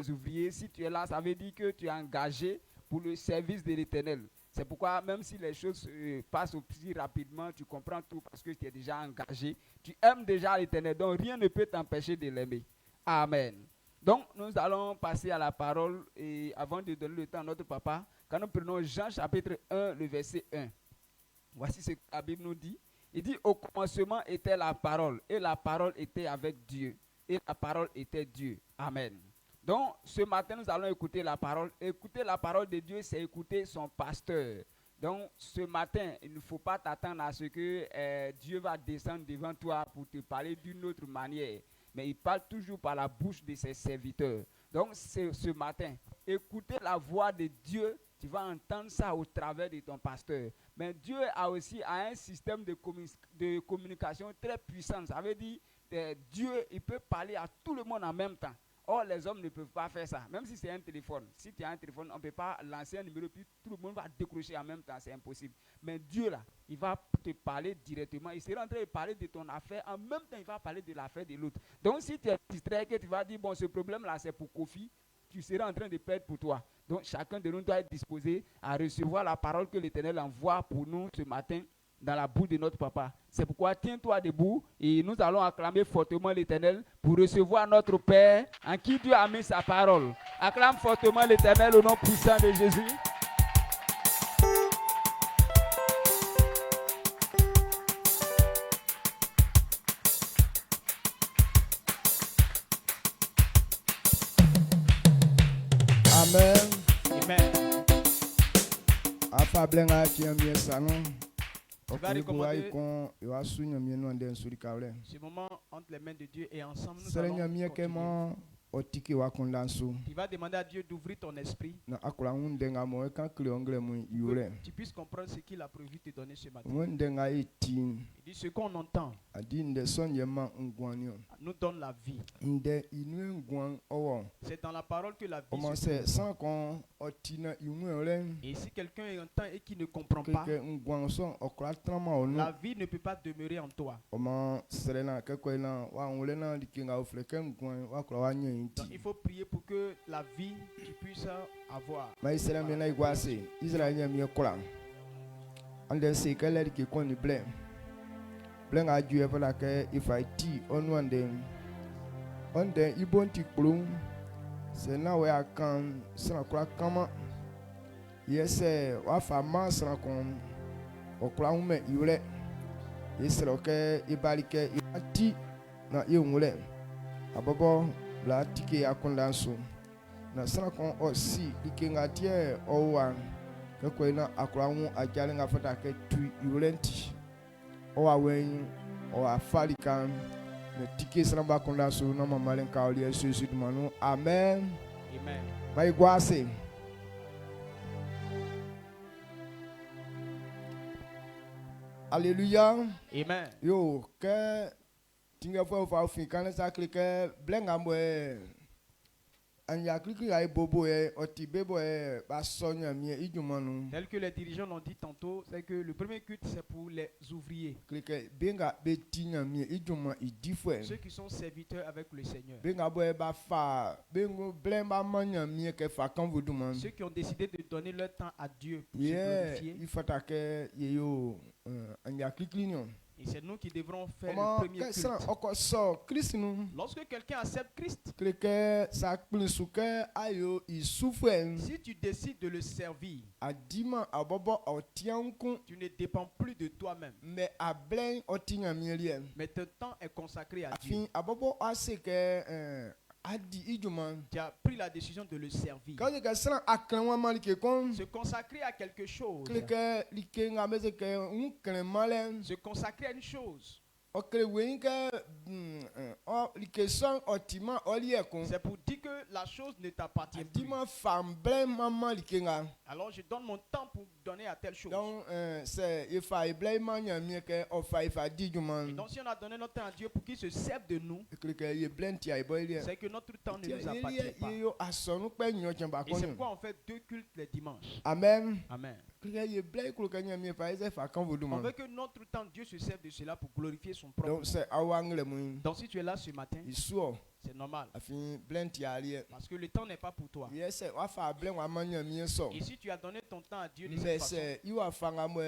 les ouvriers. Si tu es là, ça veut dire que tu es engagé pour le service de l'Éternel. C'est pourquoi même si les choses passent aussi rapidement, tu comprends tout parce que tu es déjà engagé. Tu aimes déjà l'Éternel, donc rien ne peut t'empêcher de l'aimer. Amen. Donc nous allons passer à la parole et avant de donner le temps à notre papa, quand nous prenons Jean chapitre 1, le verset 1. Voici ce que la Bible nous dit. Il dit, au commencement était la parole, et la parole était avec Dieu, et la parole était Dieu. Amen. Donc, ce matin, nous allons écouter la parole. Écouter la parole de Dieu, c'est écouter son pasteur. Donc, ce matin, il ne faut pas t'attendre à ce que Dieu va descendre devant toi pour te parler d'une autre manière. Mais il parle toujours par la bouche de ses serviteurs. Donc, ce matin, écouter la voix de Dieu, tu vas entendre ça au travers de ton pasteur. Mais Dieu a aussi un système de communication très puissant. Ça veut dire que Dieu, il peut parler à tout le monde en même temps. Or, les hommes ne peuvent pas faire ça. Même si c'est un téléphone. Si tu as un téléphone, on ne peut pas lancer un numéro puis tout le monde va décrocher en même temps. C'est impossible. Mais Dieu, là, il va te parler directement. Il sera en train de parler de ton affaire. En même temps, il va parler de l'affaire de l'autre. Donc, si tu es distrait, que tu vas dire, bon, ce problème-là, c'est pour Kofi, tu seras en train de perdre pour toi. Donc, chacun de nous doit être disposé à recevoir la parole que l'Éternel envoie pour nous ce matin dans la bouche de notre papa. C'est pourquoi tiens-toi debout et nous allons acclamer fortement l'Éternel pour recevoir notre Père en qui Dieu a mis sa parole. Acclame fortement l'Éternel au nom puissant de Jésus. Amen. Amen. Afa blenga tiamie sanon. Tu vas recommander Ce moment entre les mains de Dieu et ensemble nous allons continuer. Tu vas demander à Dieu d'ouvrir ton esprit. Tu puisses comprendre ce qu'il a prévu de te donner ce matin. Il dit ce qu'on entend nous donne la vie. C'est dans la parole que la vie se trouve. Et si quelqu'un entend et qui ne comprend pas, la vie ne peut pas demeurer en toi. Donc, il faut prier pour que la vie tu puisses avoir. na sanakon osi ikengatie owa kekoina akurawu ajalinga fata ke tu yulenti owa wen owa falikan na tike sanaba konda so na mamalen kaoli yesu dumanu amen amen mai gwase Alléluia. Amen. Yo que tinga fa fin kan sa klike blenga mo tel que les dirigeants l'ont dit tantôt, c'est que le premier culte c'est pour les ouvriers. Ceux qui sont serviteurs avec le Seigneur. Ceux qui ont décidé de donner leur temps à Dieu pour se glorifier. Et c'est nous qui devrons faire le premier culte. Lorsque quelqu'un accepte Christ, si tu décides de le servir, tu ne dépends plus de toi-même. Mais ton temps est consacré à Dieu. Tu as pris la décision de le servir. Se consacrer à quelque chose. Se consacrer à une chose. C'est pour dire que la chose ne t'appartient plus. Alors je donne mon temps pour donner à telle chose. Donc si on a donné notre temps à Dieu pour qu'il se serve de nous, c'est que notre temps ne nous appartient pas. Et c'est pourquoi on fait 2 cultes les dimanches. Amen. Amen. On veut que notre temps, Dieu se serve de cela pour glorifier son son propre donc nom. c'est awangle mun Donc si tu es là ce matin, isuo c'est normal. afin blenti ali Parce que le temps n'est pas pour toi. yes wa fa blen wa manya mi so Et si tu as donné ton temps à Dieu de mais cette façon, c'est iwa fanga mo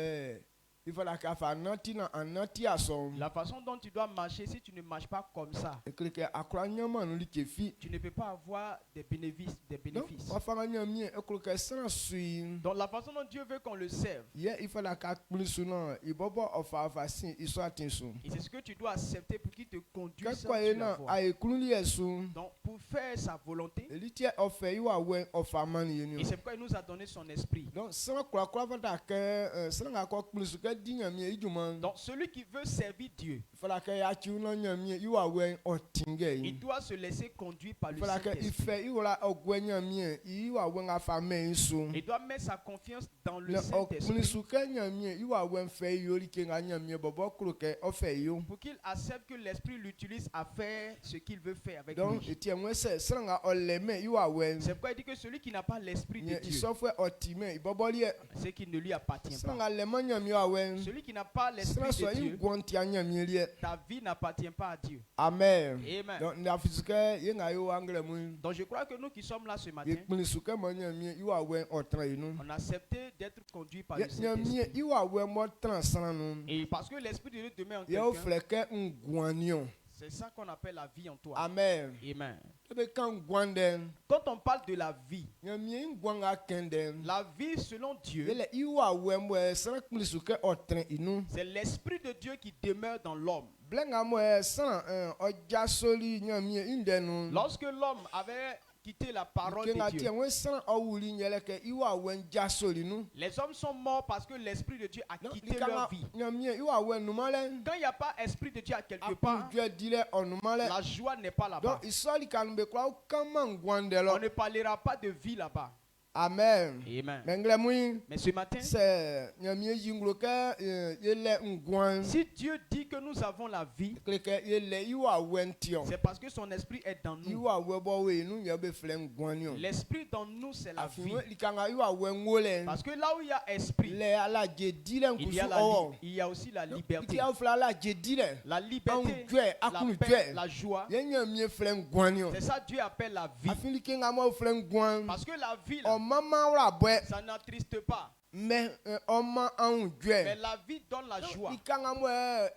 il faut la ka fa nanti na ananti aso la façon dont tu dois marcher, si tu ne marches pas comme ça, ekleke akra nyama no li kefi tu ne peux pas avoir des bénéfices. donc wa fanga nyami ekleke sans sui Donc la façon dont Dieu veut qu'on le serve, yeah il faut la ka plus non ibobo ofa sin iso atinso et c'est ce que tu dois accepter pour qu'il te conduise kakwa sur la na voie. ay kunli yesu Donc pour faire sa volonté, elitie ofe iwa wen ofa man yenu et c'est pourquoi il nous a donné son esprit. donc sans quoi va ta que sans ga ko plus que dinyami iduma Donc celui qui veut servir Dieu, il faut la ka ya chi no nyami iwa wen otinge il doit se laisser conduire par il le faut la ka Saint-Esprit. ife iwa ogwenyami iwa wen afa men so Il doit mettre sa confiance dans le le Saint-Esprit okunisu ke nyami iwa wen fe yori ke nga nyami bobo kro ke ofe yo pour qu'il accepte que l'Esprit l'utilise à faire ce qu'il veut faire avec donc lui. etie mwe se sanga oleme iwa wen C'est pourquoi il dit que celui qui n'a pas l'Esprit de ye Dieu, isofwe otime iboboli c'est qu'il ne lui appartient pas. sanga lema nyami wa wen Celui qui n'a pas sanga l'Esprit so de Dieu, igwonti nyami lie ta vie n'appartient pas à Dieu. amen Amen. donc na fisuke ye nga yo angle mu Donc je crois que nous qui sommes là ce matin, ikunisu ke mo nyami iwa wen otra inu on a accepté d'être conduits par le nyami Saint-Esprit. iwa wen mo transana nu Et parce que l'Esprit de Dieu demeure en yo quelqu'un, fleke ngwanion c'est ça qu'on appelle la vie en toi. amen Amen. ebe kan gwanden Quand on parle de la vie, nyami ngwanga kenden la vie selon Dieu, yele iwa wen mo sanga kunisu ke otra inu c'est l'Esprit de Dieu qui demeure dans l'homme. blenga mo san oja soli nyami indenu Lorsque l'homme avait quitté la parole kenga de tie Dieu, we san owuli nyele ke iwa wen ja soli nu les hommes sont morts parce que l'Esprit de Dieu a donc quitté leur vie. nyami iwa wen numale Quand il n'y a pas l'Esprit de Dieu à quelque apun part, due dile onumale la joie n'est pas là-bas. donc isoli kanbe kwa kama ngwande On lo ne parlera pas de vie là-bas. amen Amen. mengle mu Mais ce matin, c'est nyami yinglo ke yele ngwan si Dieu dit que nous avons la vie, kleke yele iwa wen tion c'est parce que son esprit est dans nous. iwa webo we nu yabe fle ngwanio L'esprit dans nous, c'est la vie. afin likanga iwa wen ngole Parce que là où il y a esprit, le ala je dile il y a nkusu owo il y a aussi la liberté. iki afla ala je dile La liberté, jwe la akunu paix, jwe la joie. yenya mie fle ngwanio C'est ça Dieu appelle la vie. afin likenga mo fle ngwan Parce que la vie, là, o mama wra bwe ça n'attriste pas. me oma an jwe Mais la vie donne la joie. ikanga mo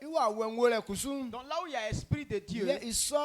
iwa wen ngole kusu Donc là où il y a l'esprit de Dieu, ye iso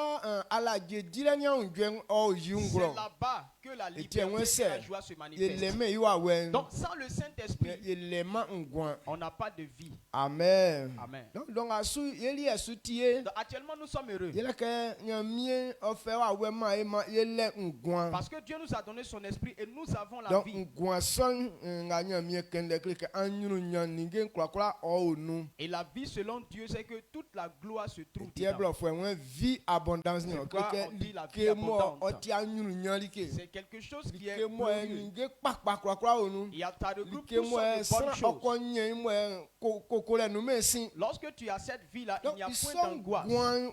ala je dile nya jwe o c'est yungro là-bas que la Et tiens, liberté ouais, et la c'est- joie se manifestent. yeleme iwa wen Donc sans le Saint-Esprit, yelema ngwan on n'a pas de vie. amen Amen. donc asu yeli asu tie Donc, actuellement, nous sommes heureux. yele ke nyamie ofe wa wema ema yele ngwan Parce que Dieu nous a donné son esprit et nous avons la donc vie. ngwan son nga nyamie kende klike anyuru nyanige kwakwa onu Et la vie selon Dieu, c'est que toute la gloire se trouve tie dedans. blo fo en vie abondance ni C'est pourquoi klike on dit la vie ke mo abondante. oti anyuru nyalike C'est quelque chose qui est ke mo glorieux. ninge kpakpa kwakwa onu Il y a ta regroupe ke toutes mo sortes de san bonnes choses. okonye mo kokole nu mesin Lorsque tu as cette vie-là, il donc n'y a ils point sont d'angoisse. gwan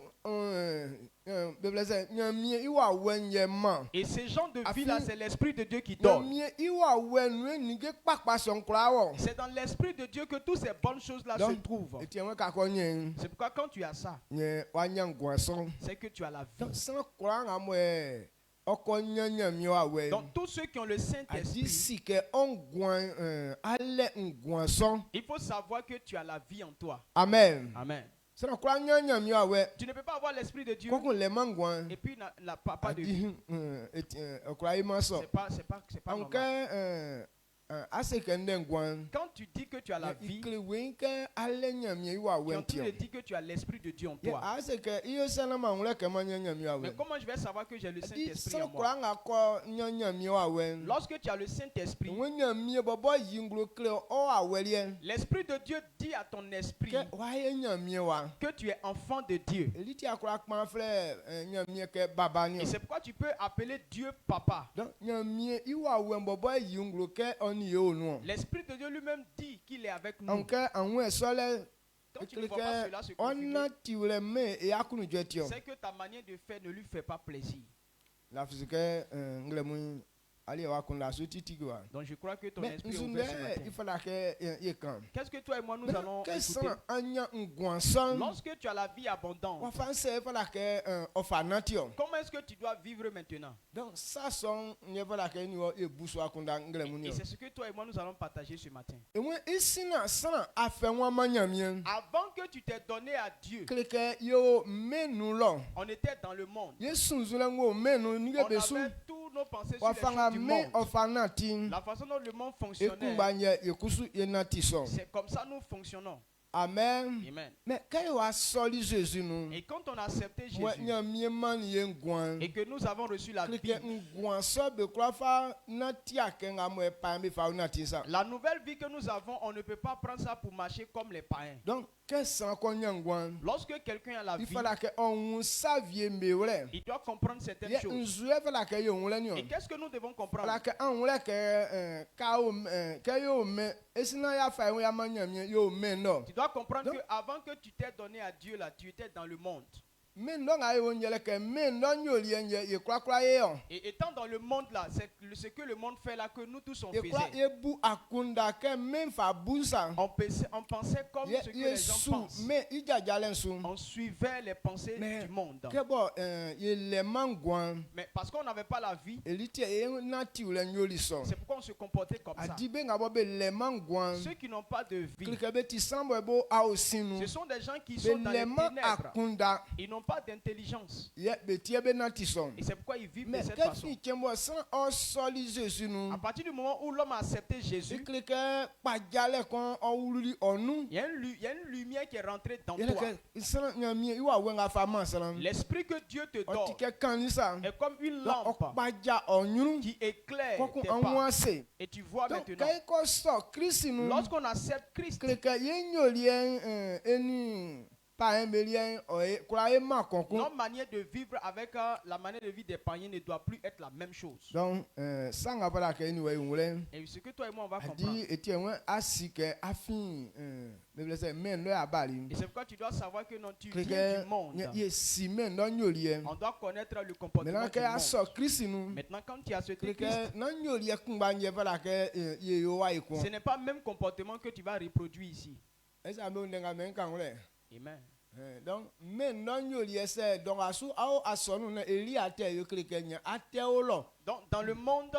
bebeleze nyamie iwa wenye ma Et ces gens de Afin- vie-là, c'est l'esprit de Dieu qui donne. nyamie iwa wenu nige kpakpa son krawo C'est dans l'esprit de Dieu que toutes ces bonnes choses-là se Donc, trouvent. eti enwe ka konye C'est pourquoi quand tu as ça, nye wanya ngwan son c'est que tu as la vie. donc san kura nga mo okonye nyamie wa we Donc tous ceux qui ont le adi Saint-Esprit, si ke ongwan ale ngwan son il faut savoir que tu as la vie en toi. amen Amen. san kura nyamie wa we Tu ne peux pas avoir l'esprit de Dieu kokun le mangwan et puis pas de vie. adi okura ima so C'est pas anke normal. ase kende ngwan Quand tu dis que tu as la vie, ikle wenke ale nyamie wa tu es we en train de ntio dire que tu as l'esprit de Dieu en ye toi. ase ke iyo sana ma ngule ke ma nyamie wa Mais we comment je vais savoir que j'ai le adi Saint-Esprit san en moi? kura nga ko nyamie wa we Lorsque tu as le Saint-Esprit, nyamie bobo yinglo kle o awelie l'Esprit de Dieu dit à ton esprit ke wa ye nyamie wa que tu es enfant de Dieu. eliti akura kpan fle nyamie ke baba ni Et c'est pourquoi tu peux appeler Dieu Papa. donc nyamie iwa we bobo yinglo ke oni ye onu L'Esprit de Dieu lui-même dit qu'il est avec nous. anke anwe sole Quand tu ne vois pas cela se configurer, ona tiwle me e akunu jetio c'est que ta manière de faire ne lui fait pas plaisir. la fizike ngle mu ali wa kun la so titi quoi. Donc je crois que ton Mais esprit est nzunde ouvert ce matin. il fallait que y quand. Qu'est-ce que toi et moi nous allons Qu'est-ce écouter? que anya ngwansan? Lorsque tu as la vie abondante, Wa fanse il fallait que ofanatio. comment est-ce que tu dois vivre maintenant? Donc ça son il fallait que ni e buso akunda ngre Et munio. c'est ce que toi et moi nous allons partager ce matin. Et moi ici na san afenwa manyamien. Avant que tu t'aies donné à Dieu, Kleke yo menu lo. on était dans le monde. Yesu zulengo menu ni On besu. avait tous nos pensées sur Wa les fanga choses du me monde. ofanati. La façon dont le monde fonctionnait, Ekumba nye yekusu yenati son. c'est comme ça nous fonctionnons. Amen. Amen. Mais quand il a soli Jésus nous, Et quand on a accepté Jésus moi n'y a mieux yengwan. et que nous avons reçu la vie, Clique ngwan so be kwa fa na tia kenga mo e pa mi fa na ti sa. la nouvelle vie que nous avons, on ne peut pas prendre ça pour marcher comme les païens. Donc qu'est-ce qu'on yengwan? Lorsque quelqu'un a la Il vie, fallait que on savie mewle. il doit comprendre certaines Ye choses. nzue fallait que yo wle ni. Et qu'est-ce que nous devons comprendre? Fallait que on wle que ka o que yo me esina ya fa ya manyam yo me no. Tu dois comprendre Donc- que avant que tu t'aies donné à Dieu là, tu étais dans le monde. Me ndo nga yo nyele ke me ndo nyoli ye kwa ye yo. Et étant dans le monde là, c'est ce que le monde fait là que nous tous on Ye kwa faisait. ye bu akunda ke me fa busa. On pensait comme ce que les gens Yesu pensent. me ijajalen su. On suivait les pensées Mais- du monde. Que bon ye le mangwan Mais parce qu'on n'avait pas la vie, elite e nati ule nyoli so. c'est pourquoi on se comportait comme ça. Adibe nga bo be le mangwan. Ceux qui n'ont pas de vie, Klike be ti sambo e bo a osinu. ce sont des gens qui Be sont dans les le man ténèbres. akunda Ils n'ont pas d'intelligence. ye be tie be nati so. Et c'est pourquoi ils vivent de Mais cette que façon. fi kembo sans o soli Jésus nous. À partir du moment où l'homme a accepté Jésus, Klike pajale kon o wululi onu. il y a une lumière qui est rentrée dans Yele toi. ke sana nyami iwa wenga fa man sana. L'esprit que Dieu te O donne ti ke kanisa. est comme une Donc o lampe paja onyuru. qui éclaire Koko tes pas. anwase. Et tu vois Donc maintenant, kay ko so Christ nous. lorsqu'on accepte Christ, Kleke ye nyolien eni pa embelien o e kura e ma konkon. notre manière de vivre avec la manière de vie des païens ne doit plus être la même chose. Donc sanga para ke ni we nwule. Et ce que toi et moi on va Adi comprendre. eti enwe asike afin me blesse men lo abali. Et c'est pourquoi tu dois savoir que non, tu viens Kleke du monde. ye si men no nyolien. On doit connaître le comportement Maintenant du que a so monde. Christ nous. Maintenant, quand tu as accepté Kleke Christ, no nyolien kumba nye para ke ye yo wa iko. ce n'est pas le même comportement que tu vas reproduire ici. Esa me ndenga men kan wole. Amen. Donc men no nyolien se donc asu ao asonu na eli ate yo kleke nya ate o lo. Donc, dans le monde,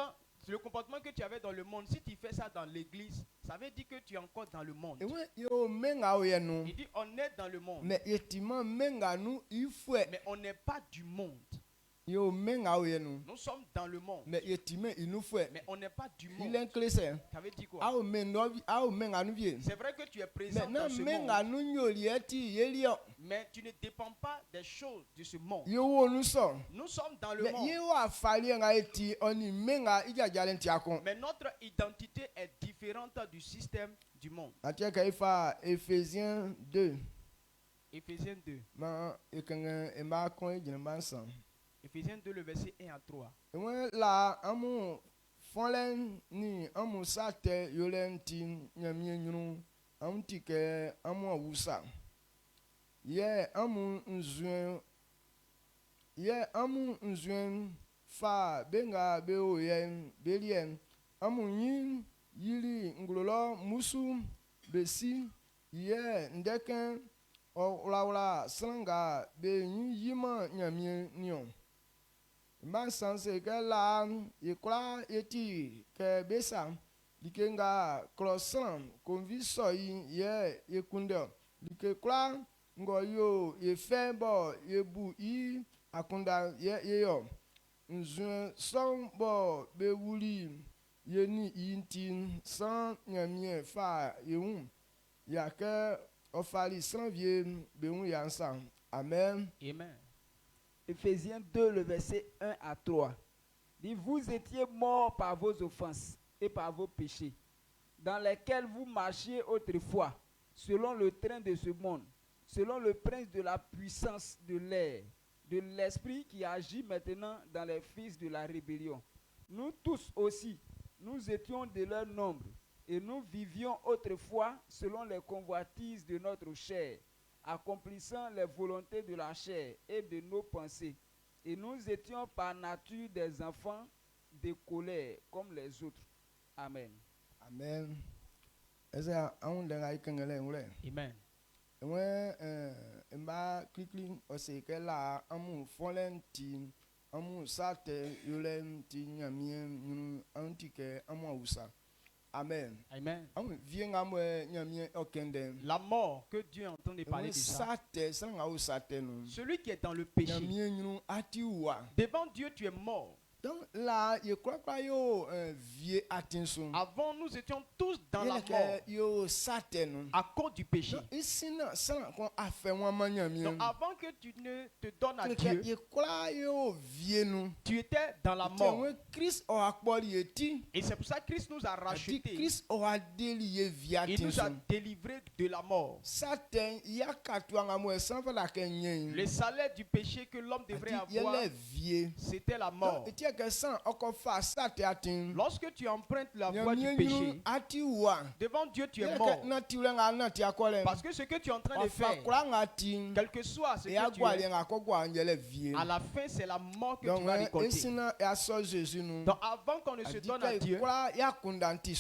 le comportement que tu avais dans le monde, si tu fais ça dans l'église, ça veut dire que tu es encore dans le monde. Ewe yo menga o ye nou. Il dit, on est dans le monde, Mais yetiman menga nou ifwe mais on n'est pas du monde. yo menga o ye nou. Nous sommes dans le monde, Mais yetiman inu fwe. mais on n'est pas du Il monde. enklese. Ça veut dire quoi? Ao men no ao menga nou vie. C'est vrai que tu es présent Maintenant dans ce menga monde, nou nyoli eti yeli yo. mais tu ne dépends pas des choses de ce monde. Yo wo nou so. Nous sommes dans le Mais monde, ye wa fali nga eti oni menga ijajalen ti akon. mais notre identité est différente du système du monde. Atie ka ifa Ephésiens 2. Éphésiens 2. Ma ekenge emba kon ejine bansan. Éphésiens 2, le verset 1 à 3. Ewe la amu fonlen ni amu sate yolen ti nyamie nyunu amu tike amu awusa. Ye amu nzuen fa benga beo yen belien amu yin yili ngulolo musu besi ye ndeken olawla sanga be yima nyamie nion. Man sanse ke la yekla eti ke besa likenga krosan konviso ye yekunde likekla ngo yo yefe bo yebu I akunda ye yo nzun son bo be wuli yeni intin san nyamie fa yehun yake ofali sanvie be un yansa. Amen. Amen. Éphésiens 2, le verset 1 à 3. Dit, vous étiez morts par vos offenses et par vos péchés, dans lesquels vous marchiez autrefois, selon le train de ce monde, selon le prince de la puissance de l'air, de l'esprit qui agit maintenant dans les fils de la rébellion. Nous tous aussi, nous étions de leur nombre, et nous vivions autrefois selon les convoitises de notre chair, accomplissant les volontés de la chair et de nos pensées. Et nous étions par nature des enfants de colère comme les autres. Amen. Amen. Est-ce que on a Amen. mba klikli ose ke la amu folenti amu sate yolenti nyamien antike amu ausa. Amen. Amen. Amu vienga mwe nyamien okende. La mort que Dieu est en train de parler de ça. Sate sanga usate no. Celui qui est dans le péché. Nyamien atiwa. Devant Dieu, tu es mort. Donc là, je crois pas yo vieux attention. Avant, nous étions tous dans la mort Yo sate à cause du péché. Ici na sans qu'on a fait moi nyamien. Donc avant que tu ne te donnes à Dieu, Je crois yo vieux nous. tu étais dans la mort. Christ a accolé eti. Et c'est pour ça que Christ nous a rachetés. Christ a délié via Il nous a délivrés de la mort. Satan ya katwanga mo sans fa la kenyen. Le salaire du péché que l'homme devrait avoir, c'était la mort. Lorsque tu empruntes la voie du péché, devant Dieu tu es mort. Parce que ce que tu es en train de faire, quel que soit ce que tu es, à la fin c'est la mort que tu vas récolter. Donc avant qu'on ne se donne à Dieu,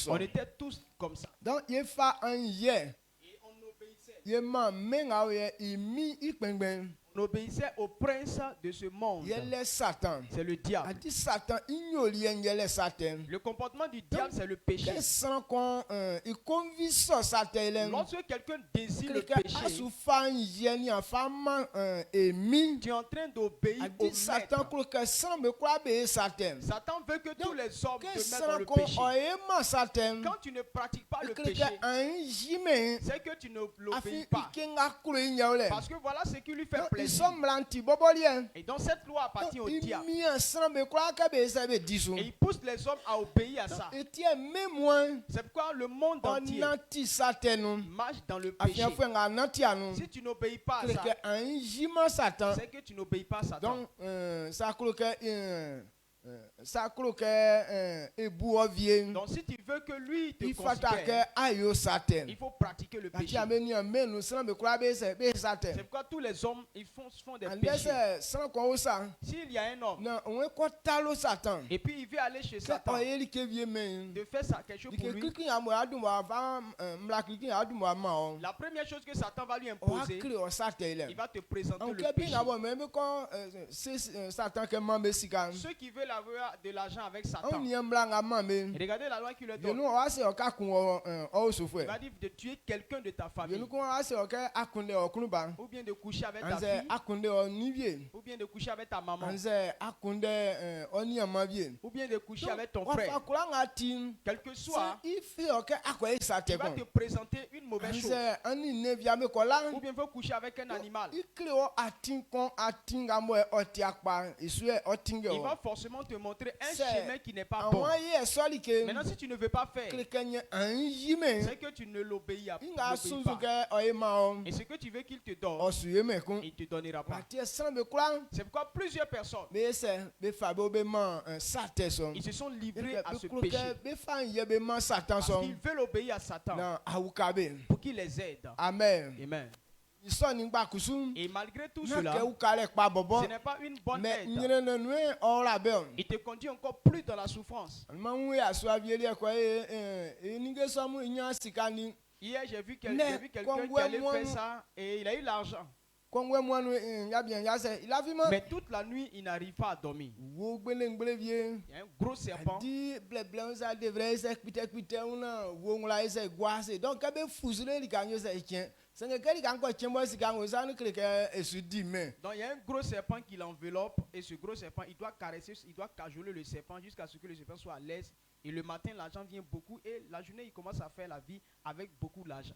on était tous comme ça. Donc il faut un Et on obéissait. On obéissait au prince de ce monde. C'est le diable. Le comportement du diable, c'est le péché. Lorsque quelqu'un désire le péché, tu es en train d'obéir au maître. Satan veut que tous les hommes te mettent dans le péché. Quand tu ne pratiques pas le péché, c'est que tu ne l'obéis pas. Parce que voilà ce qui lui fait plaisir. Et donc cette loi appartient au diable. Et il pousse les hommes à obéir à ça. C'est pourquoi le monde entier marche dans le péché. Si tu n'obéis pas à ça, c'est que tu n'obéis pas à Satan. Donc, donc si tu veux que lui te considère, il faut pratiquer le péché. C'est pourquoi tous les hommes ils font des péchés. S'il y a un homme et puis il veut aller chez Satan de faire ça, quelque chose pour lui, la première chose que Satan va lui imposer, il va te présenter le péché. Ceux qui veulent avoir de l'argent avec Satan, et regardez la loi qui le donne. Il va dire de tuer quelqu'un de ta famille, ou bien de coucher avec ta fille, ou bien de coucher avec ta maman, ou bien de coucher avec ton frère. Quel que soit, il va te présenter une mauvaise chose, ou bien veut coucher avec un animal. Il va forcément te montrer un chemin qui n'est pas bon. Maintenant, si tu ne veux pas faire, c'est que tu ne l'obéis pas. Et ce que tu veux qu'il te donne, il ne te donnera pas. C'est pourquoi plusieurs personnes, ils se sont livrés à ce péché. Parce qu'ils veulent obéir à Satan pour qu'il les aide. Amen. Amen. Et malgré tout cela, ce n'est pas une bonne aide. Il te conduit encore plus dans la souffrance. Hier, j'ai vu quelqu'un qui allait faire ça et il a eu l'argent. Mais toute la nuit, il n'arrive pas à dormir. Il y a un gros serpent. Donc il y a un gros serpent qui l'enveloppe et ce gros serpent, il doit caresser, il doit cajoler le serpent jusqu'à ce que le serpent soit à l'aise. Et le matin, l'argent vient beaucoup et la journée, il commence à faire la vie avec beaucoup d'argent.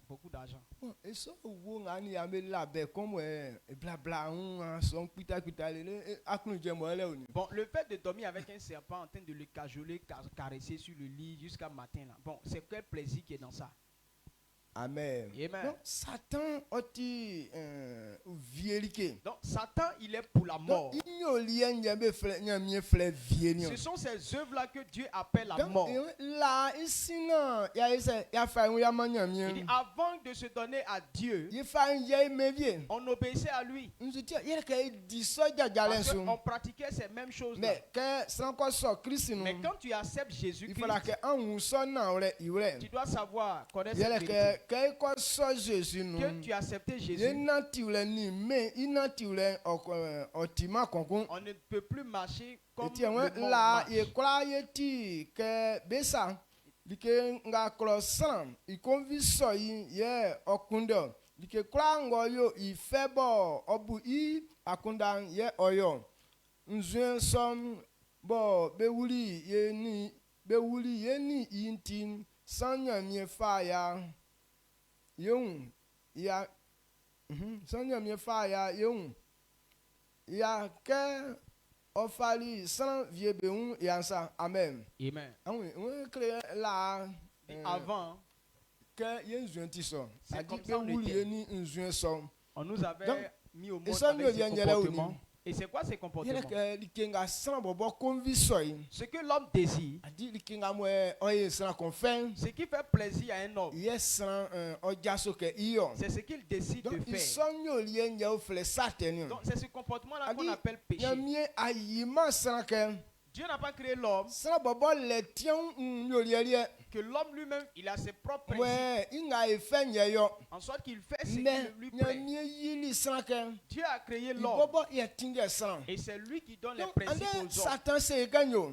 Bon, le fait de dormir avec un serpent en train de le cajoler, caresser sur le lit jusqu'à matin, là. Bon, c'est quel plaisir qui est dans ça? Amen. Amen. Donc Satan oti vielike. Donc Satan il est pour la mort. Ce sont ces œuvres-là que Dieu appelle la mort. Là ici non, il dit avant de se donner à Dieu, on obéissait à lui. Parce qu'on pratiquait ces mêmes choses. Mais quand tu acceptes Jésus-Christ, tu dois savoir, connaître cette vérité. Que tu as accepté Jésus, on ne peut plus marcher comme le monde marche. Yung ya sanya mi fa ya yung ya ke ofali san vie be un ya sa amen. Amen. On crée là avant que yen zuen ti so a dit be wuli ni nzuen so on nous avait mis au monde avec ce comportement. Et c'est quoi ces comportements? Ce que l'homme désire, ce qui fait plaisir à un homme, c'est ce qu'il décide de faire. Donc c'est ce comportement-là qu'on appelle péché. Dieu n'a pas créé l'homme. Que l'homme lui-même, il a ses propres principes. En sorte qu'il fait ce qui lui plaît. Dieu a créé l'homme. Et c'est lui qui donne les principes aux hommes.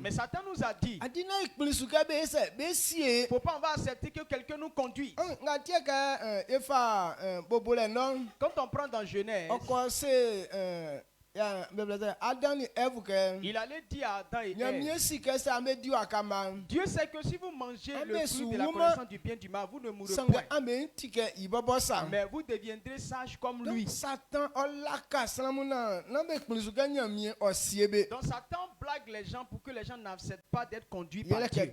Mais Satan nous a dit, faut pas, on va accepter que quelqu'un nous conduise. Quand on prend dans Genèse, il allait dire à Adam et Ève, Dieu sait que si vous mangez le fruit de la connaissance du bien et du mal, vous ne mourrez point. Mais vous deviendrez sages comme lui. Donc Satan blague les gens pour que les gens n'acceptent pas d'être conduits par Dieu.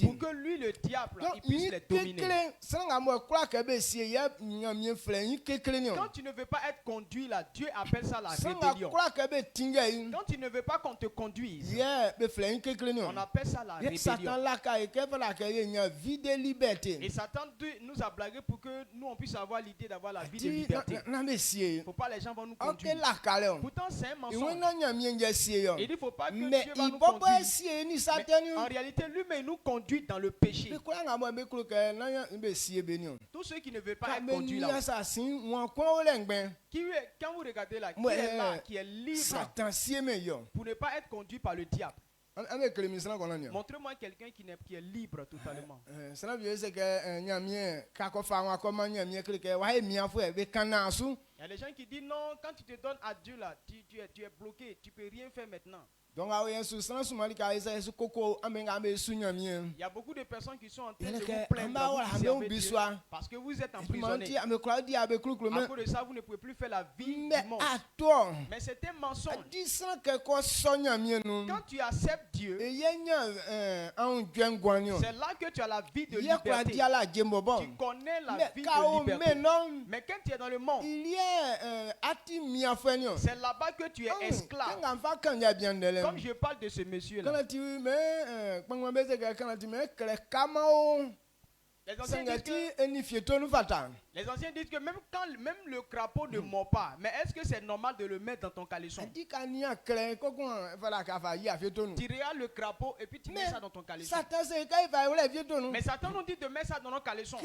Pour que lui, le diable, il puisse les dominer. Quand tu ne veux pas être conduit, là, Dieu appelle ça la rébellion. Quand tu ne veux pas qu'on te conduise, on appelle ça la rébellion. Et Satan nous a blagué pour que nous on puisse avoir l'idée d'avoir la vie de liberté. Il ne faut pas les gens vont nous conduire. Pourtant c'est un mensonge. Il dit il ne faut pas que Dieu va nous conduire. Mais en réalité lui-même nous conduit dans le péché. Tous ceux qui ne veulent pas être conduits là. Quand vous regardez là, qui est là, qui est libre pour ne pas être conduit par le diable? Montrez-moi quelqu'un qui est libre totalement. Il y a des gens qui disent non, quand tu te donnes à Dieu là, tu es bloqué, tu ne peux rien faire maintenant. Il y a beaucoup de personnes qui sont en train de vous plaindre parce que vous êtes emprisonné. À cause de ça, vous ne pouvez plus faire la vie du monde. Mais c'est un mensonge. Quand tu acceptes Dieu, c'est là que tu as la vie de liberté. Tu connais la vie de liberté. Mais quand tu es dans le monde, c'est là-bas que tu es esclave. Comme je parle de ce monsieur-là. Les anciens disent que même le crapaud ne mord pas, mais est-ce que c'est normal de le mettre dans ton caleçon? Tu regardes le crapaud et puis tu mets ça dans ton caleçon. Mais Satan nous dit de mettre ça dans nos caleçons.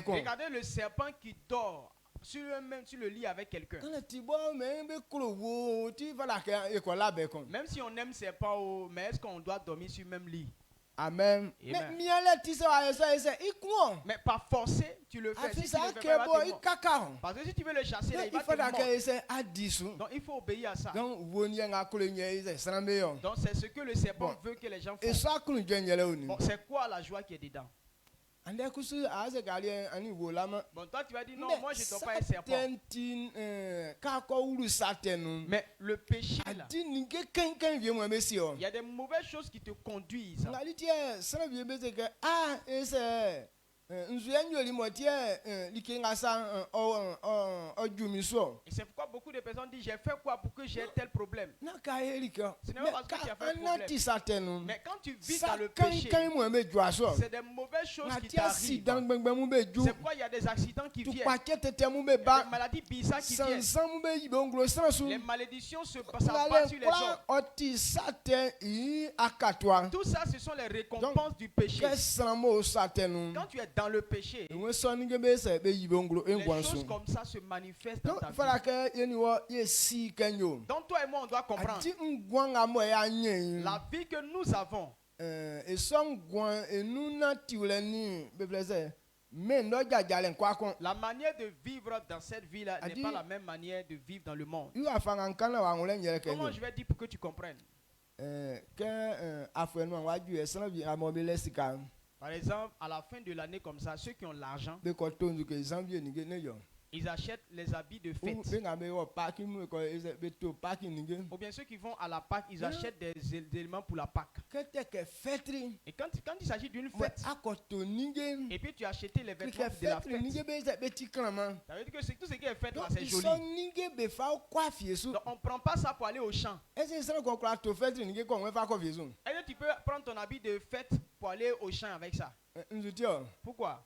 Regardez le serpent qui dort sur le lit avec quelqu'un. Même si on aime serpent, mais est-ce qu'on doit dormir sur le même lit? Amen. Mais pas forcer, tu le fais. Si tu le fais pas, parce que si tu veux le chasser, il va te mordre. Donc il faut obéir à ça. Donc c'est ce que le serpent veut que les gens fassent. Bon, c'est quoi la joie qui est dedans? Bon, toi tu vas dire non, moi je ne dois pas être serpent. Mais le péché là, il y a des mauvaises choses qui te conduisent. Et c'est pourquoi beaucoup de personnes disent j'ai fait quoi pour que j'ai tel problème. Ce n'est pas parce que tu as fait un problème. Mais quand tu vis dans le péché, c'est des mauvaises choses qui t'arrivent. C'est pourquoi il y a des accidents qui viennent. Des maladies bizarres qui viennent. Les malédictions s'abattent sur les hommes. Tout ça, ce sont les récompenses du péché. Quand tu es dans le péché, les choses comme ça se manifestent dans ta vie. Donc toi et moi, on doit comprendre la vie que nous avons. La manière de vivre dans cette vie-là n'est pas la même manière de vivre dans le monde. Comment je vais dire pour que tu comprennes? Par exemple, à la fin de l'année comme ça, ceux qui ont l'argent, ils achètent les habits de fête. Ou bien ceux qui vont à la Pâque, ils achètent des éléments pour la Pâque. Et quand il s'agit d'une fête, et puis tu as acheté les vêtements de la fête, ça veut dire que tout ce qui est fait là, c'est joli. Donc on ne prend pas ça pour aller au champ. Est-ce que tu peux prendre ton habit de fête pour aller au champ avec ça? Pourquoi?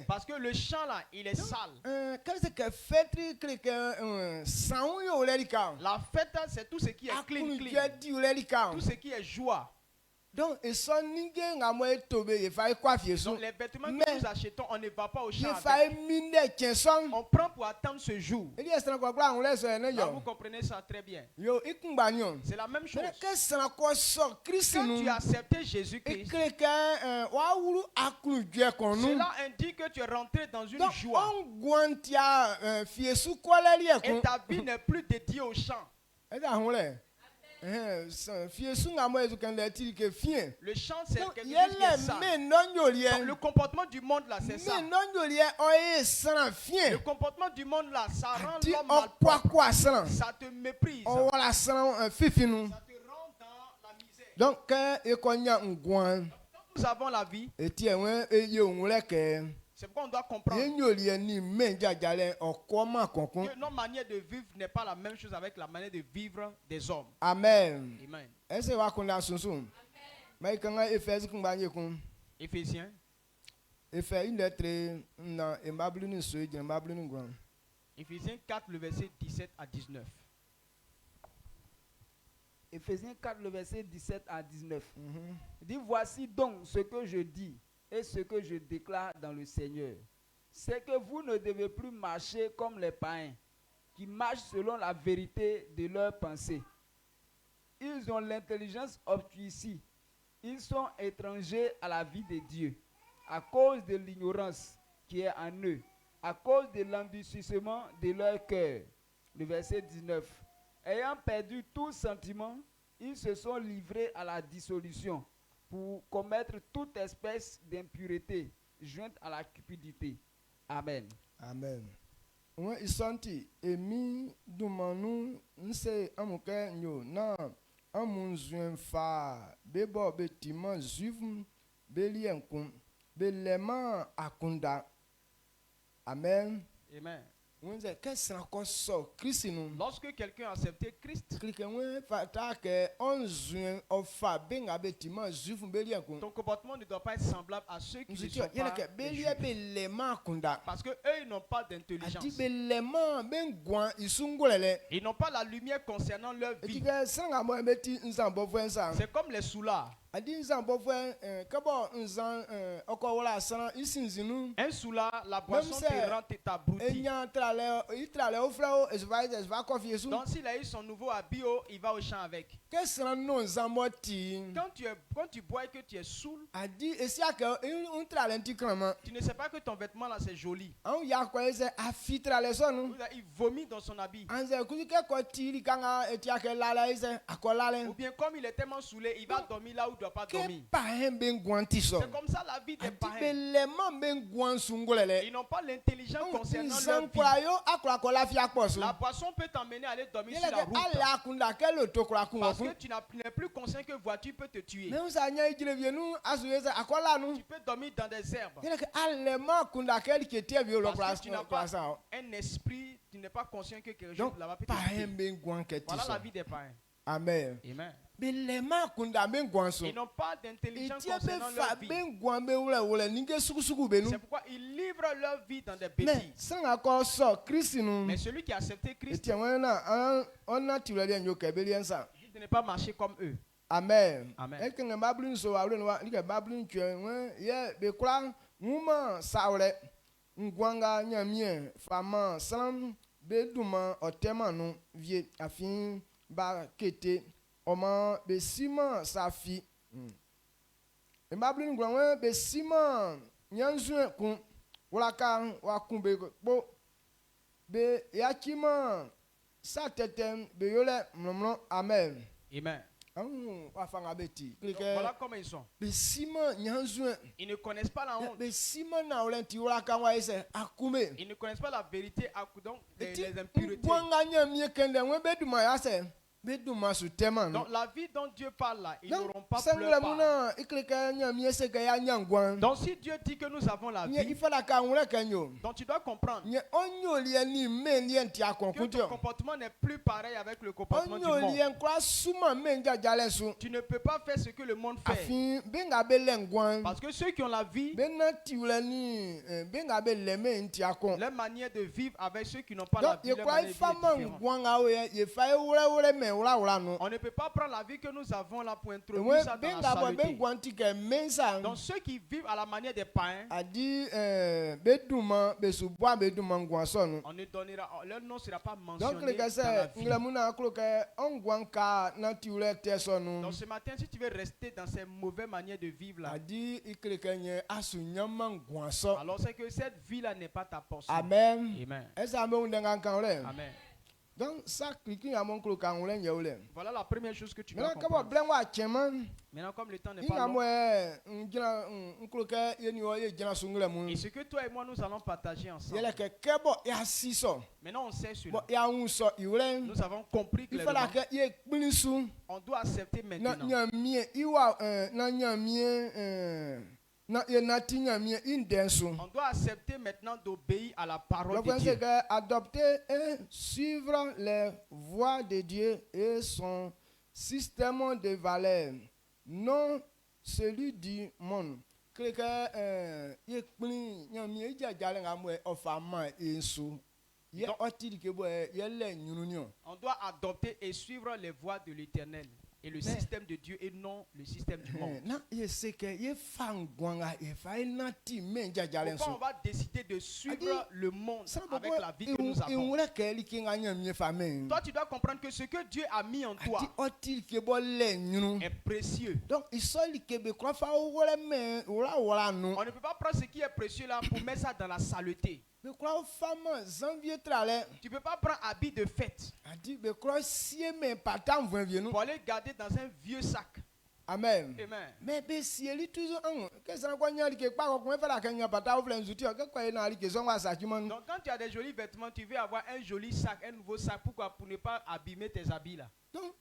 Parce que le champ là, il est sale. La fête, c'est tout ce qui est clean. Tout ce qui est joie. Donc les vêtements que nous achetons, on ne va pas au champ avec. On prend pour attendre ce jour. Là, vous comprenez ça très bien. C'est la même chose. Quand tu as accepté Jésus-Christ, cela indique que tu es rentré dans une joie. Et ta vie n'est plus dédiée au champ. Le chant, c'est quelque chose qui est sale. Donc, le comportement du monde là, c'est ça. Le comportement du monde là, ça rend l'homme malpropre. Ça te méprise. Ça te rend dans la misère. Donc, quand nous avons la vie, c'est pourquoi on doit comprendre que notre manière de vivre n'est pas la même chose avec la manière de vivre des hommes. Amen. Amen. Éphésiens. Éphésiens 4, le verset 17 à 19. Éphésiens 4, le verset 17 à 19. Dit, voici donc ce que je dis et ce que je déclare dans le Seigneur. C'est que vous ne devez plus marcher comme les païens, qui marchent selon la vérité de leurs pensées. Ils ont l'intelligence obtusée. Ils sont étrangers à la vie de Dieu, à cause de l'ignorance qui est en eux, à cause de l'endurcissement de leur cœur. Le verset 19. Ayant perdu tout sentiment, ils se sont livrés à la dissolution pour commettre toute espèce d'impureté jointe à la cupidité. Amen. Amen. Ouais, isanti emi dumanu nse amuke nyo na amunzuen fa bebo betima zuvum belienkun belema akunda. Amen. Amen. Lorsque quelqu'un a accepté Christ, ton comportement ne doit pas être semblable à ceux qui ne sont pas des Juifs. Parce qu'eux, ils n'ont pas d'intelligence. Ils n'ont pas la lumière concernant leur vie. C'est comme les soulards. Un soulard, la boisson te rend abruti. Donc s'il a eu son nouveau habit, il va au champ avec. Quand tu bois et que tu es saoul, tu ne sais pas que ton vêtement là c'est joli. Il vomit dans son habit. Ou bien comme il est tellement saoulé, il va dormir là où il ne doit pas dormir. C'est comme ça la vie des parrains. Ils n'ont pas l'intelligence concernant leur vie. La boisson peut t'emmener à aller dormir sur la route. Parce que tu n'es plus conscient que voiture peut te tuer. Tu peux dormir dans des herbes. Parce que tu n'as pas un esprit, tu n'es pas conscient que quelque chose là-bas peut te tuer. Voilà la vie des parrains. Amen. Amen. Ils n'ont pas d'intelligence concernant leur vie. C'est pourquoi ils livrent leur vie dans des bêtises. Mais celui qui a accepté Christ, il ne pas marcher comme eux. Amen. Amen. Oma be siman sa fi. E mablin gwanwe be siman nyanzwe kun wala ka wa kun be bo be yakiman sa tetem be yole mlomlo amen. Amen. Voilà comment ils sont. Ils ne connaissent pas la honte. Ils ne connaissent pas la vérité, donc les impuretés. Donc la vie dont Dieu parle là, ils n'auront pas pleuré. Donc si Dieu dit que nous avons la vie, donc tu dois comprendre que ton comportement n'est plus pareil avec le comportement du monde. Tu ne peux pas faire ce que le monde fait. Parce que ceux qui ont la vie, leur manière de vivre avec ceux qui n'ont pas la vie, leur manière de vivre est différente. On ne peut pas prendre la vie que nous avons là pour introduire ça dans la saluté. Donc ceux qui vivent à la manière des païens, on ne donnera, leur nom ne sera pas mentionné dans la vie. Donc ce matin, si tu veux rester dans ces mauvaises manières de vivre là, alors c'est que cette vie là n'est pas ta portion. Amen. Amen. Amen. Donc ça voilà la première chose que tu dois comprendre. Maintenant comme le temps n'est pas long, et ce que toi et moi nous allons partager ensemble. Maintenant on sait cela. Nous avons compris clairement. On doit accepter maintenant. On doit accepter maintenant d'obéir à la parole de Dieu. Adopter et suivre les voies de Dieu et son système de valeurs, non celui du monde. On doit adopter et suivre les voies de l'Éternel et le système de Dieu et non le système du monde. Pourquoi on va décider de suivre le monde avec la vie que nous avons? Toi, tu dois comprendre que ce que Dieu a mis en toi est précieux. On ne peut pas prendre ce qui est précieux là pour mettre ça dans la saleté. Tu ne peux pas prendre habit de fête pour aller garder dans un vieux sac. Amen. Amen. Donc quand tu as des jolis vêtements, tu veux avoir un joli sac, un nouveau sac. Pourquoi? Pour ne pas abîmer tes habits là. Donc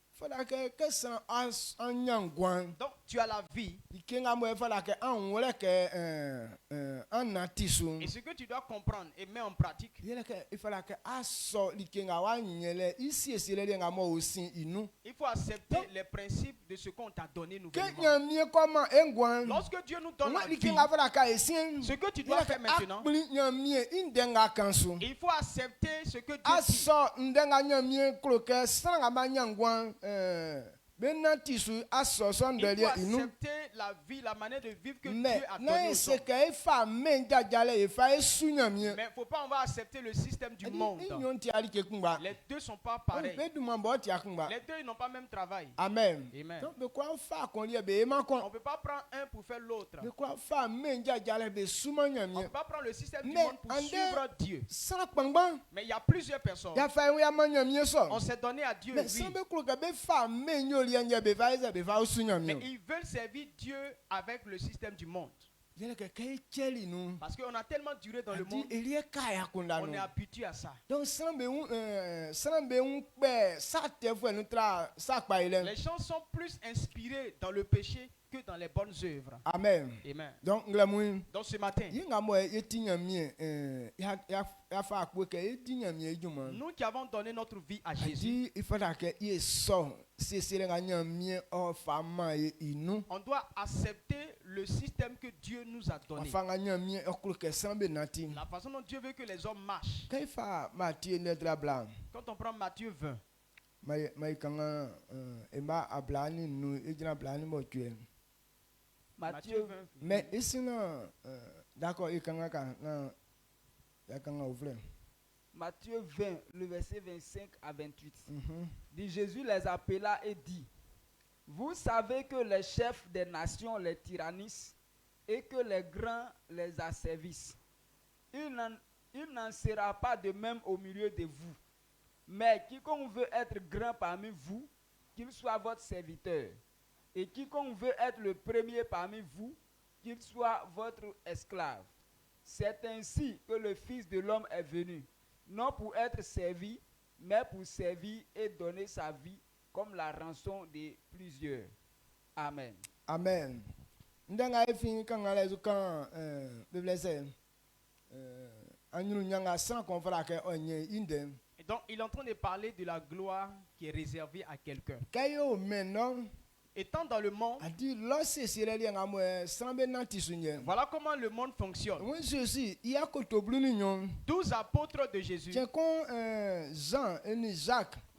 tu as la vie. Et ce que tu dois comprendre et mettre en pratique, il faut accepter les principes de ce qu'on t'a donné nouvellement. Lorsque Dieu nous donne la vie, ce que tu dois faire maintenant, il faut accepter ce que Dieu dit. Il faut accepter la vie, la manière de vivre que Dieu a donné aux hommes. Mais il ne faut pas accepter le système du monde. Les deux ne sont pas pareils. Les deux n'ont pas le même travail. Amen. Amen. On ne peut pas prendre un pour faire l'autre. On ne peut pas prendre le système du monde pour suivre Dieu. Mais il y a plusieurs personnes. On s'est donné à Dieu, oui. Mais ils veulent servir Dieu avec le système du monde. Parce qu'on a tellement duré dans le monde, on est habitué à ça. Les gens sont plus inspirés dans le péché que dans les bonnes œuvres. Amen. Amen. Donc ce matin, nous qui avons donné notre vie à Jésus, on doit accepter le système que Dieu nous a donné. La façon dont Dieu veut que les hommes marchent. Quand on prend Matthieu 20, Matthieu 20. Mais ici, d'accord, Matthieu 20, le verset 25 à 28. Dit Jésus les appela et dit: Vous savez que les chefs des nations les tyrannissent et que les grands les asservissent. Il n'en sera pas de même au milieu de vous. Mais quiconque veut être grand parmi vous, qu'il soit votre serviteur. Et quiconque veut être le premier parmi vous, qu'il soit votre esclave. C'est ainsi que le Fils de l'homme est venu, non pour être servi, mais pour servir et donner sa vie comme la rançon de plusieurs. Amen. Amen. Donc il est en train de parler de la gloire qui est réservée à quelqu'un. Étant dans le monde, voilà comment le monde fonctionne. 12 apôtres de Jésus.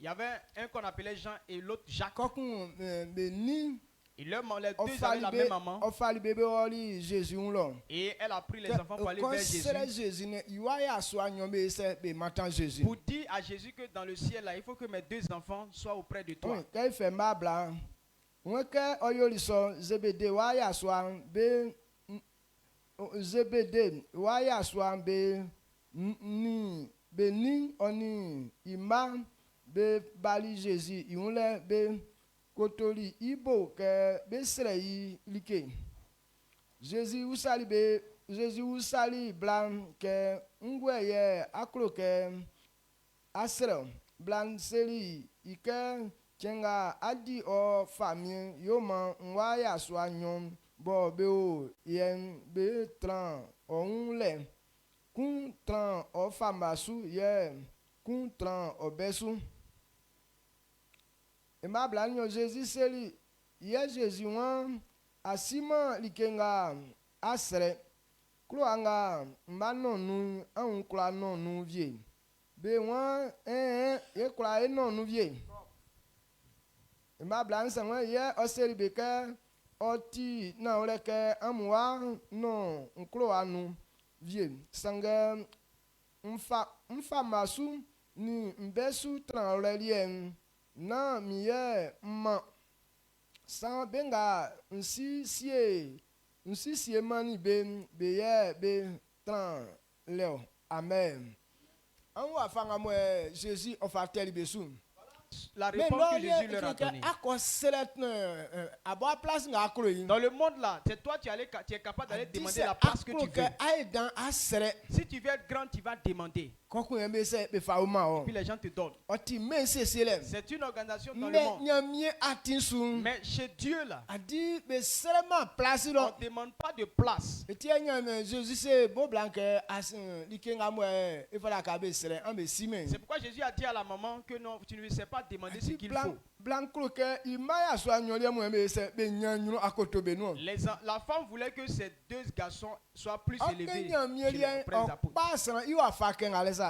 Il y avait un qu'on appelait Jean et l'autre Jacques. Les deux avaient la même maman. Et elle a pris les enfants pour aller vers Jésus. Pour dire à Jésus que dans le ciel, là, il faut que mes deux enfants soient auprès de toi. Kotoli ibo ke besrei like Jésus usali blan ke ngweye akro ke asra blan seli ike chenga adi o famien yoma nwaya soanyon bo be o yen be tran onle kun tran o famasu ye kun tran obesu. Et ma blague, Jésus, c'est lui. Hier, Jésus, asima likenga asre. Kloanga, manon nous, un kla non nous vie. Be wan, ye kla non nous vie. Et ma blague, c'est moi, hier, oseri beke, oti, na oleke, amwa, non, un kla nous vie. Sanga, mfa masu, ni mbesu, tran olelien. Non, miye ma sans benga nsi sie mani be ye be tran leo. Amen. On va faire moi Jésus on va telle besoin. La réponse que Jésus leur a donnée. Dans le monde là, c'est toi tu es capable d'aller demander la place que tu veux. Si tu veux être grand, tu vas demander. Et puis les gens te donnent. C'est une organisation dans le monde. Mais chez Dieu là, on ne demande pas de place. C'est pourquoi Jésus a dit à la maman que non, tu ne sais pas demander ce qu'il faut. Blanco que il m'a soigné moi mais c'est benyanyo akoto beno. La femme voulait que ces deux garçons soient plus élevés.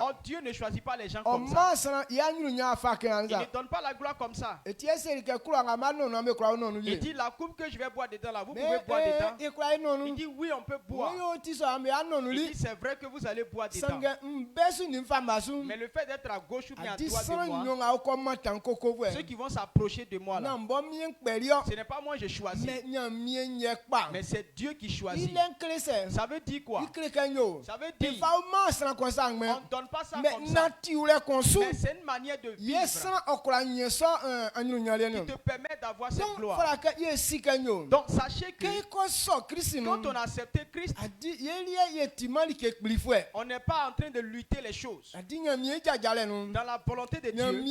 Oh, Dieu ne choisit pas les gens comme ça. Il ne donne pas la gloire comme ça. Il dit la coupe que je vais boire dedans là, vous pouvez boire dedans. Il dit oui, on peut boire. Il dit c'est vrai que vous allez boire dedans. Mais le fait d'être à gauche ou bien à droite de moi, ceux qui vont s'approcher de moi là, ce n'est pas moi je choisis, mais c'est Dieu qui choisit. Ça veut dire quoi? Ça veut dire on ne donne pas ça comme ça, mais c'est une manière de vivre qui te permet d'avoir cette gloire. Donc sachez que quand on a accepté Christ, on n'est pas en train de lutter les choses dans la volonté de Dieu.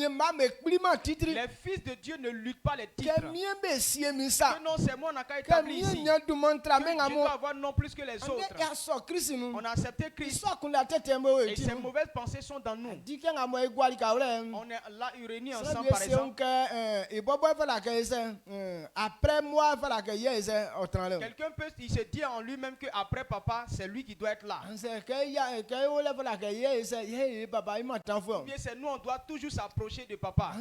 Les fils de Dieu ne luttent pas les titres. Que non, c'est moi qui ai établi ici. Que je dois avoir non plus que les autres. On a accepté Christ. Et ces mauvaises pensées sont dans nous. On est là réunis ensemble par exemple. Quelqu'un peut se dire en lui-même qu'après papa, c'est lui qui doit être là. Bien, c'est nous, on doit toujours s'approcher de papa.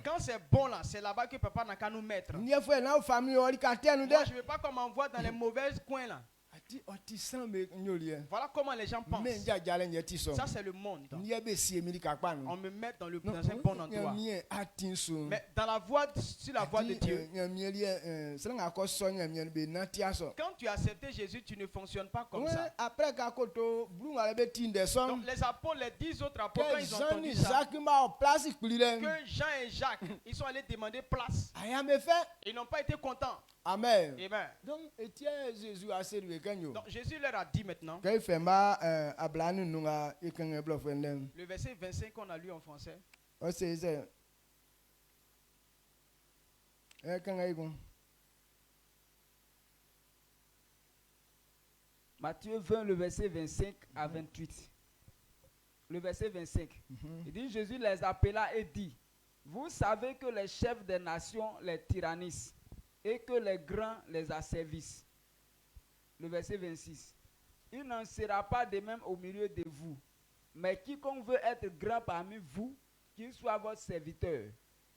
Quand c'est bon là, c'est là-bas que papa n'a qu'à nous mettre. Moi, je ne veux pas qu'on m'envoie dans les mauvais coins là. Voilà comment les gens pensent. Ça c'est le monde. On me met dans un bon endroit. Mais dans la voie, sur la voie de Dieu, quand tu as accepté Jésus, tu ne fonctionnes pas comme ça. Donc les apôtres, les 10 autres apôtres, quand ils ont entendu ça, que Jean et Jacques, ils sont allés demander place. Ils n'ont pas été contents. Amen. Amen. Donc Jésus leur a dit maintenant. Le verset 25 qu'on a lu en français. Matthieu 20, le verset 25 à 28. Le verset 25. Il dit, Jésus les appela et dit, vous savez que les chefs des nations les tyrannisent et que les grands les asservissent. Le verset 26. Il n'en sera pas de même au milieu de vous. Mais quiconque veut être grand parmi vous, qu'il soit votre serviteur.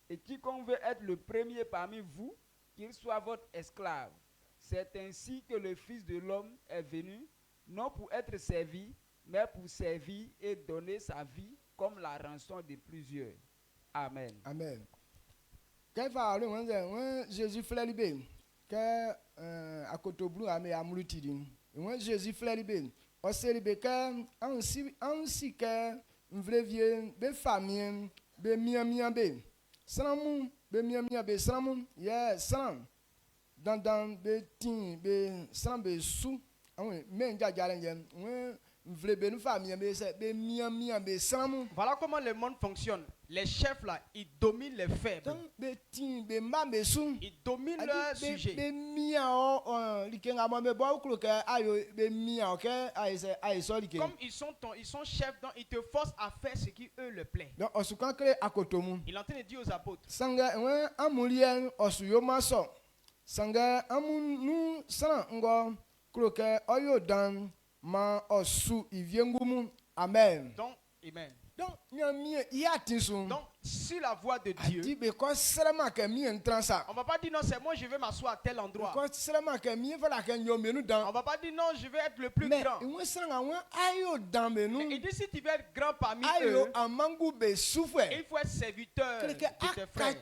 Et quiconque veut être le premier parmi vous, qu'il soit votre esclave. C'est ainsi que le Fils de l'homme est venu, non pour être servi, mais pour servir et donner sa vie comme la rançon de plusieurs. Amen. Amen. Jésus fait libé que à côté bleu à amulutidin. Jésus fait libé. On s'est libé que ainsi que un vrai vieux be famille be mia be. Salam be mia be salam yeah salam. Dans be tin be salam be sou. Mais jalen voilà comment le monde fonctionne. Les chefs là, ils dominent les faibles. Ils dominent leurs sujets. Comme ils sont chefs, donc ils te forcent à faire ce qui eux le plaît. Il est en train de dire aux apôtres. Amen. Donc, amen. Donc, sur la voie de Dieu, on ne va pas dire non, c'est moi, je vais m'asseoir à tel endroit. On ne va pas dire non, je vais être le plus grand. Il dit si tu veux être grand parmi eux, il faut être serviteur de tes frères.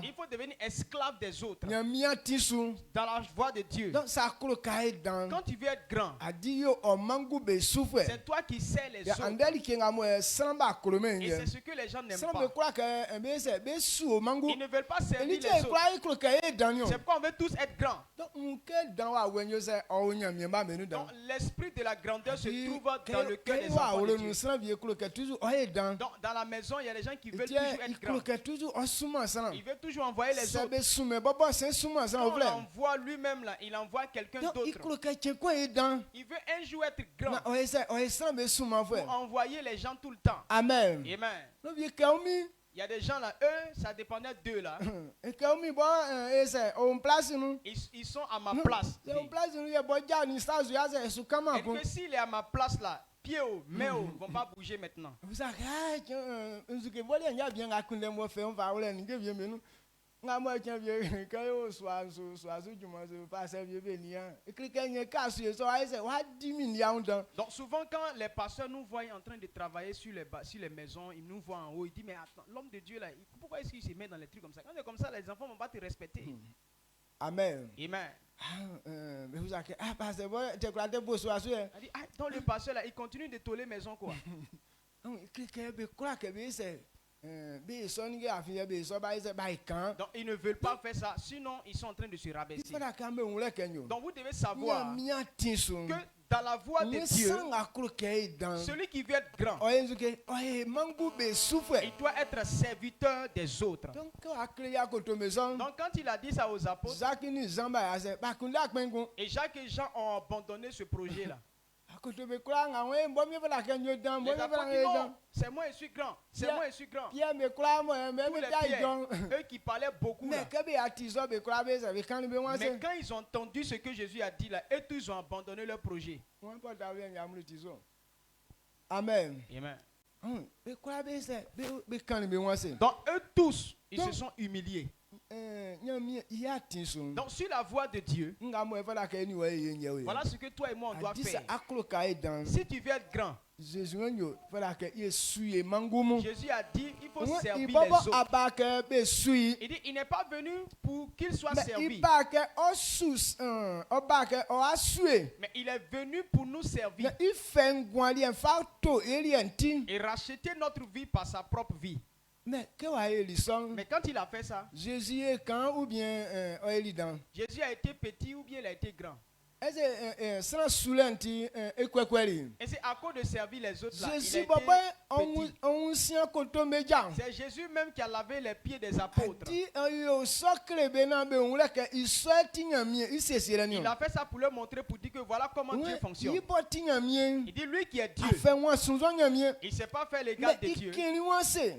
Il faut devenir esclave des autres. Dans la voie de Dieu. Quand tu veux être grand, c'est toi qui sais les autres. Et c'est ce que les gens gens n'aiment pas. Ils ne veulent pas servir les autres. C'est pourquoi on veut tous être grands. Donc l'esprit de la grandeur se trouve dans le cœur des enfants de Dieu. Donc dans la maison, il y a des gens qui veulent toujours être grands. Ils veulent toujours envoyer les autres. Quand on envoie lui-même là, il envoie quelqu'un d'autre. Il veut un jour être grand. Pour envoyer les gens tout le temps. Amen. Amen. Il y a des gens là, eux, ça dépendait d'eux là. Ils sont à ma place. Et que s'il est à ma place là, pieds haut, mains haut, ils ne vont pas bouger maintenant. Donc souvent quand les pasteurs nous voient en train de travailler sur les maisons, ils nous voient en haut, ils disent mais attends, l'homme de Dieu là, pourquoi est-ce qu'il se met dans les trucs comme ça? Quand c'est comme ça, les enfants ne vont pas te respecter. Amen. Amen. Dans le pasteur là, il continue de toller maison quoi. Donc ils ne veulent pas faire ça, sinon ils sont en train de se rabaisser. Donc vous devez savoir que dans la voie de Dieu, celui qui veut être grand, il doit être serviteur des autres. Donc quand il a dit ça aux apôtres, et Jacques et Jean ont abandonné ce projet là. Les apôtres disent non, c'est moi je suis grand, c'est moi je suis grand. Tous les Pierre, eux qui parlaient beaucoup là. Mais quand ils ont entendu ce que Jésus a dit là, eux tous ils ont abandonné leur projet. Amen. Amen. Donc eux tous, ils se sont humiliés. Donc sur la voie de Dieu, voilà ce que toi et moi on doit faire. Si tu veux être grand, Jésus a dit il faut servir les autres. Il dit il n'est pas venu pour qu'il soit servi, mais il est venu pour nous servir et racheter notre vie par sa propre vie. Mais quand il a fait ça, Jésus est quand ou bien Jésus a été petit ou bien il a été grand. Et c'est à cause de servir les autres là, il a été petit. C'est Jésus même qui a lavé les pieds des apôtres. Il a fait ça pour leur montrer, pour dire que voilà comment Dieu fonctionne. Il dit lui qui est Dieu, il ne s'est pas fait l'égal de Dieu.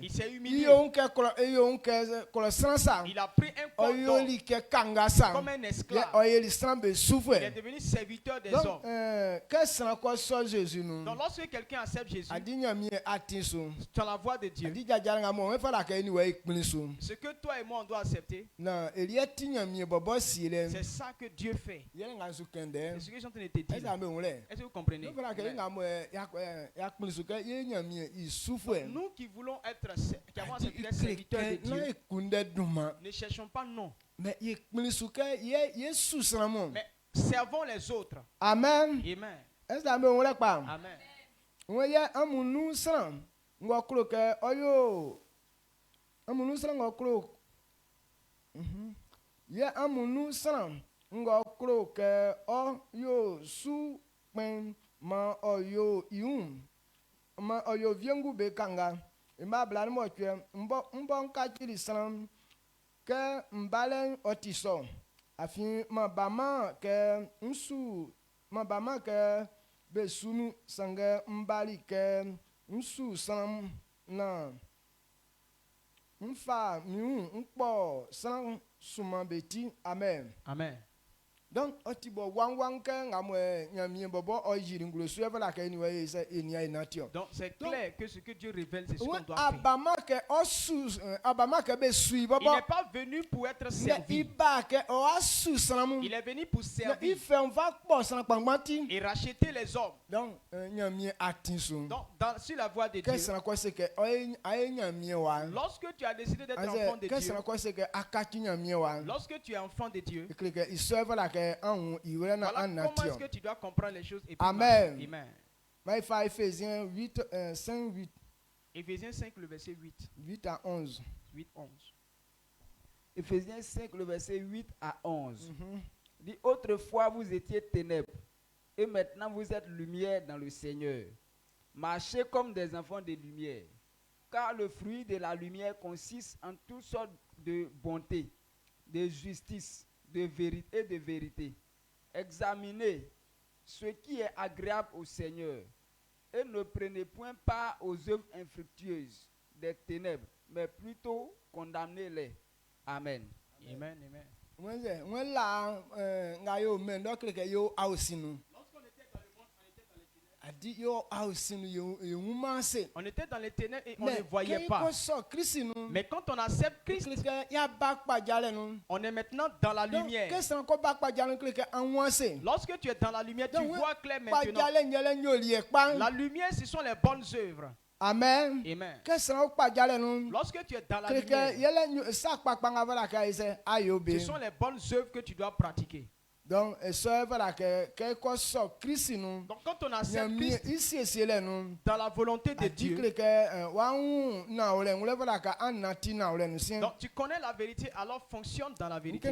Il s'est humilié. Il a pris un corps d'homme comme un esclave. Il est devenu serviteur des hommes. Donc lorsque quelqu'un accepte Jésus dans la voie de Dieu, ce que toi et moi on doit accepter, c'est ça que Dieu fait. C'est ce que je suis en train de te dire. Est-ce que vous comprenez? Nous qui voulons être serviteurs de Dieu, ne cherchons pas non, mais servons les autres. Amen. Amen. Amen. Afin mabama ke besunu sanga mbali ke nsu sam na mfa miu mpo san suma beti. Amen. Amen. Donc otibo wang ke ngamwe nyamie bobo oyiri nglosu evela ke niwe ise enia inatio. Donc c'est clair que ce que Dieu révèle c'est ce qu'on doit faire. Il n'est pas venu pour être servi. Il est venu pour servir et racheter les hommes. Donc sur la voie de Dieu, lorsque tu as décidé d'être enfant de Dieu, lorsque tu es enfant de Dieu, voilà comment est-ce que tu dois comprendre les choses et puis Amen. Amen. Ephésiens 8, 5, 8. Éphésiens 5, le verset 8. 8 à 11. 8, 11. Éphésiens 5, le verset 8 à 11. Dit, autrefois vous étiez ténèbres, et maintenant vous êtes lumière dans le Seigneur. Marchez comme des enfants de lumière, car le fruit de la lumière consiste en toutes sortes de bonté, de justice, de vérité et de vérité. Examinez ce qui est agréable au Seigneur, et ne prenez point part aux œuvres infructueuses des ténèbres, mais plutôt condamnez-les. Amen. Amen, amen. Lorsqu'on était dans le monde, on était dans les ténèbres et on ne voyait pas. Mais quand on accepte Christ, on est maintenant dans la lumière. Lorsque tu es dans la lumière, tu vois clair maintenant. La lumière, ce sont les bonnes œuvres. Amen. Amen. Lorsque tu es dans la lumière, ce sont les bonnes œuvres que tu dois pratiquer. Donc, quand on accepte Christ dans la volonté de Dieu, donc tu connais la vérité, alors fonctionne dans la vérité.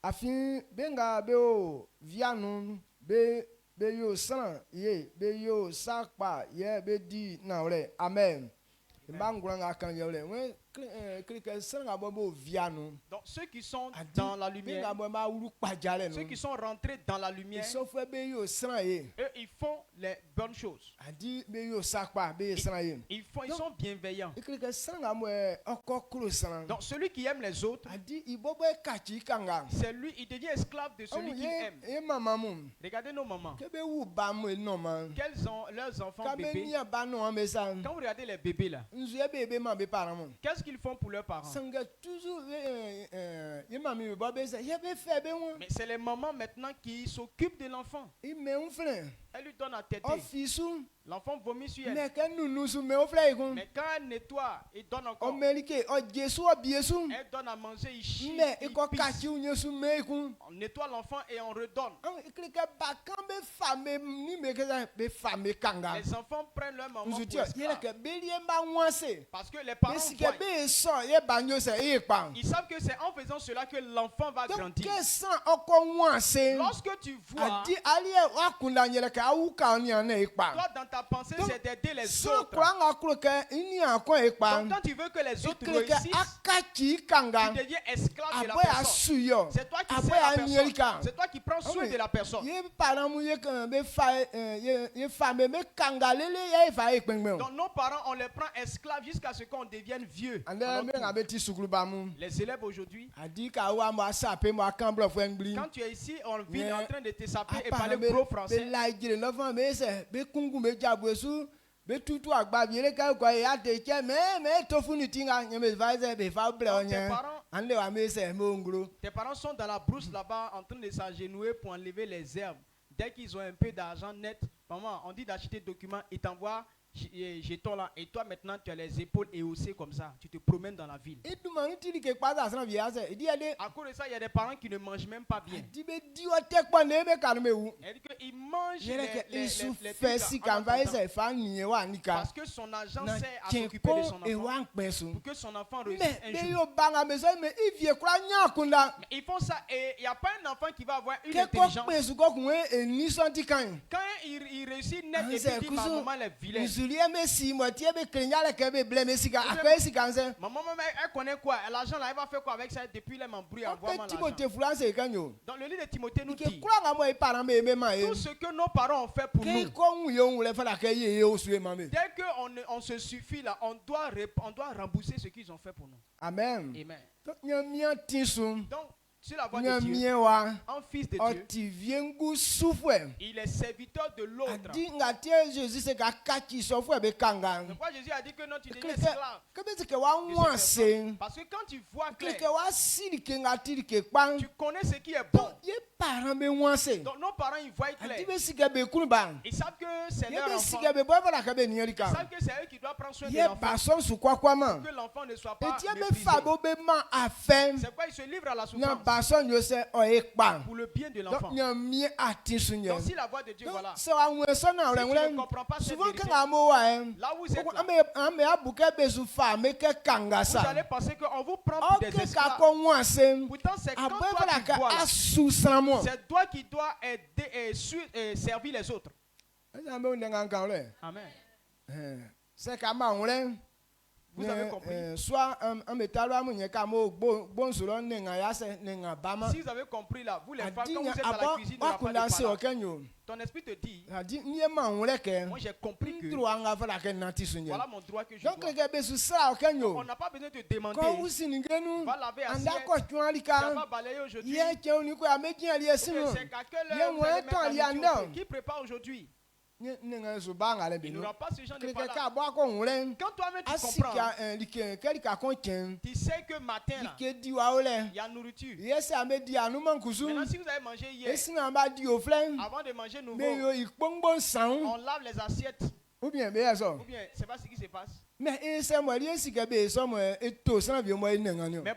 Afin benga beo vianu be yo san ye be yo sakpa ye be di na ole amen. Mbangulanga kan ye ole we donc ceux qui sont dans la lumière, ceux qui sont rentrés dans la lumière, eux ils font les bonnes choses. Ils sont bienveillants. Donc celui qui aime les autres, c'est lui, il devient esclave de celui qu'il aime. Regardez nos mamans. Quels ont leurs enfants bébés? Quand vous regardez les bébés là, qu'est-ce qu'ils font pour leurs parents? Mais c'est les mamans maintenant qui s'occupent de l'enfant. Elle lui donne à téter. L'enfant vomit sur elle. Mais quand elle nettoie, il donne encore. Elle donne à manger, il chie, il pisse. On nettoie l'enfant et on redonne. Les enfants prennent leur maman pour esclave. Parce que les parents voient. Ils savent que c'est en faisant cela que l'enfant va grandir. Lorsque tu vois, toi dans ta pensée c'est d'aider les autres. Donc quand tu veux que les autres réussissent, tu deviens esclave de la personne. C'est toi qui sais la personne. C'est toi qui prends soin de la personne. Donc nos parents, on les prend esclaves jusqu'à ce qu'on devienne vieux. Les élèves aujourd'hui, quand tu es ici en ville en train de te saper et parler gros français, tes parents sont dans la brousse là-bas en train de s'agenouiller pour enlever les herbes. Dès qu'ils ont un peu d'argent net, maman, on dit d'acheter des documents et t'envoie jetons là. Et toi maintenant tu as les épaules éhaussées comme ça. Tu te promènes dans la ville. À cause de ça, il y a des parents qui ne mangent même pas bien. Ils mangent parce que son agent sait à s'occuper de son enfant pour que son enfant réussisse un jour. Mais ils font ça et il n'y a pas un enfant qui va avoir une intelligence. Quand il réussit net et puis dit ma maman est vilaine. Maman, elle connaît quoi? L'argent là, elle va faire quoi avec ça? Depuis elle m'embrouille à voir l'argent. Dans le livre de Timothée nous dit tout ce que nos parents ont fait pour nous. Dès qu'on se suffit là, on doit rembourser ce qu'ils ont fait pour nous. Amen. Amen. Donc, sur la voie de Dieu, un fils de Dieu, il est serviteur de l'autre. Pourquoi Jésus a dit que non, tu deviens esclave? Parce que quand tu vois clair, tu connais ce qui est bon. Donc nos parents ils voient clair. Ils savent que c'est leur enfant. Ils savent que c'est eux qui doivent prendre soin de l'enfant. Que l'enfant ne soit pas méprisé. C'est pourquoi ils se livrent à la souffrance. Pour le bien de l'enfant. Donc si la voix de Dieu, voilà. Si tu ne comprends pas cette vérité, là où vous êtes là, vous allez penser qu'on vous prend pour des esclaves. Pourtant c'est quand toi qui vois là, c'est toi qui dois aider et servir les autres. Amen. C'est comme vous avez compris. Si vous avez compris là, vous les femmes, quand vous êtes à la cuisine, ton esprit te dit, moi j'ai compris que voilà mon droit que je dois. On n'a pas besoin de te demander. Va laver assiette. Ça va balayer aujourd'hui. C'est qu'à quelle heure qui prépare aujourd'hui? Il n'aura pas ce genre de parole. Quand toi-même tu comprends, tu sais que matin là, il y a nourriture. Maintenant si vous avez mangé hier, avant de manger nouveau, on lave les assiettes. Ou bien c'est pas ce qui se passe. Mais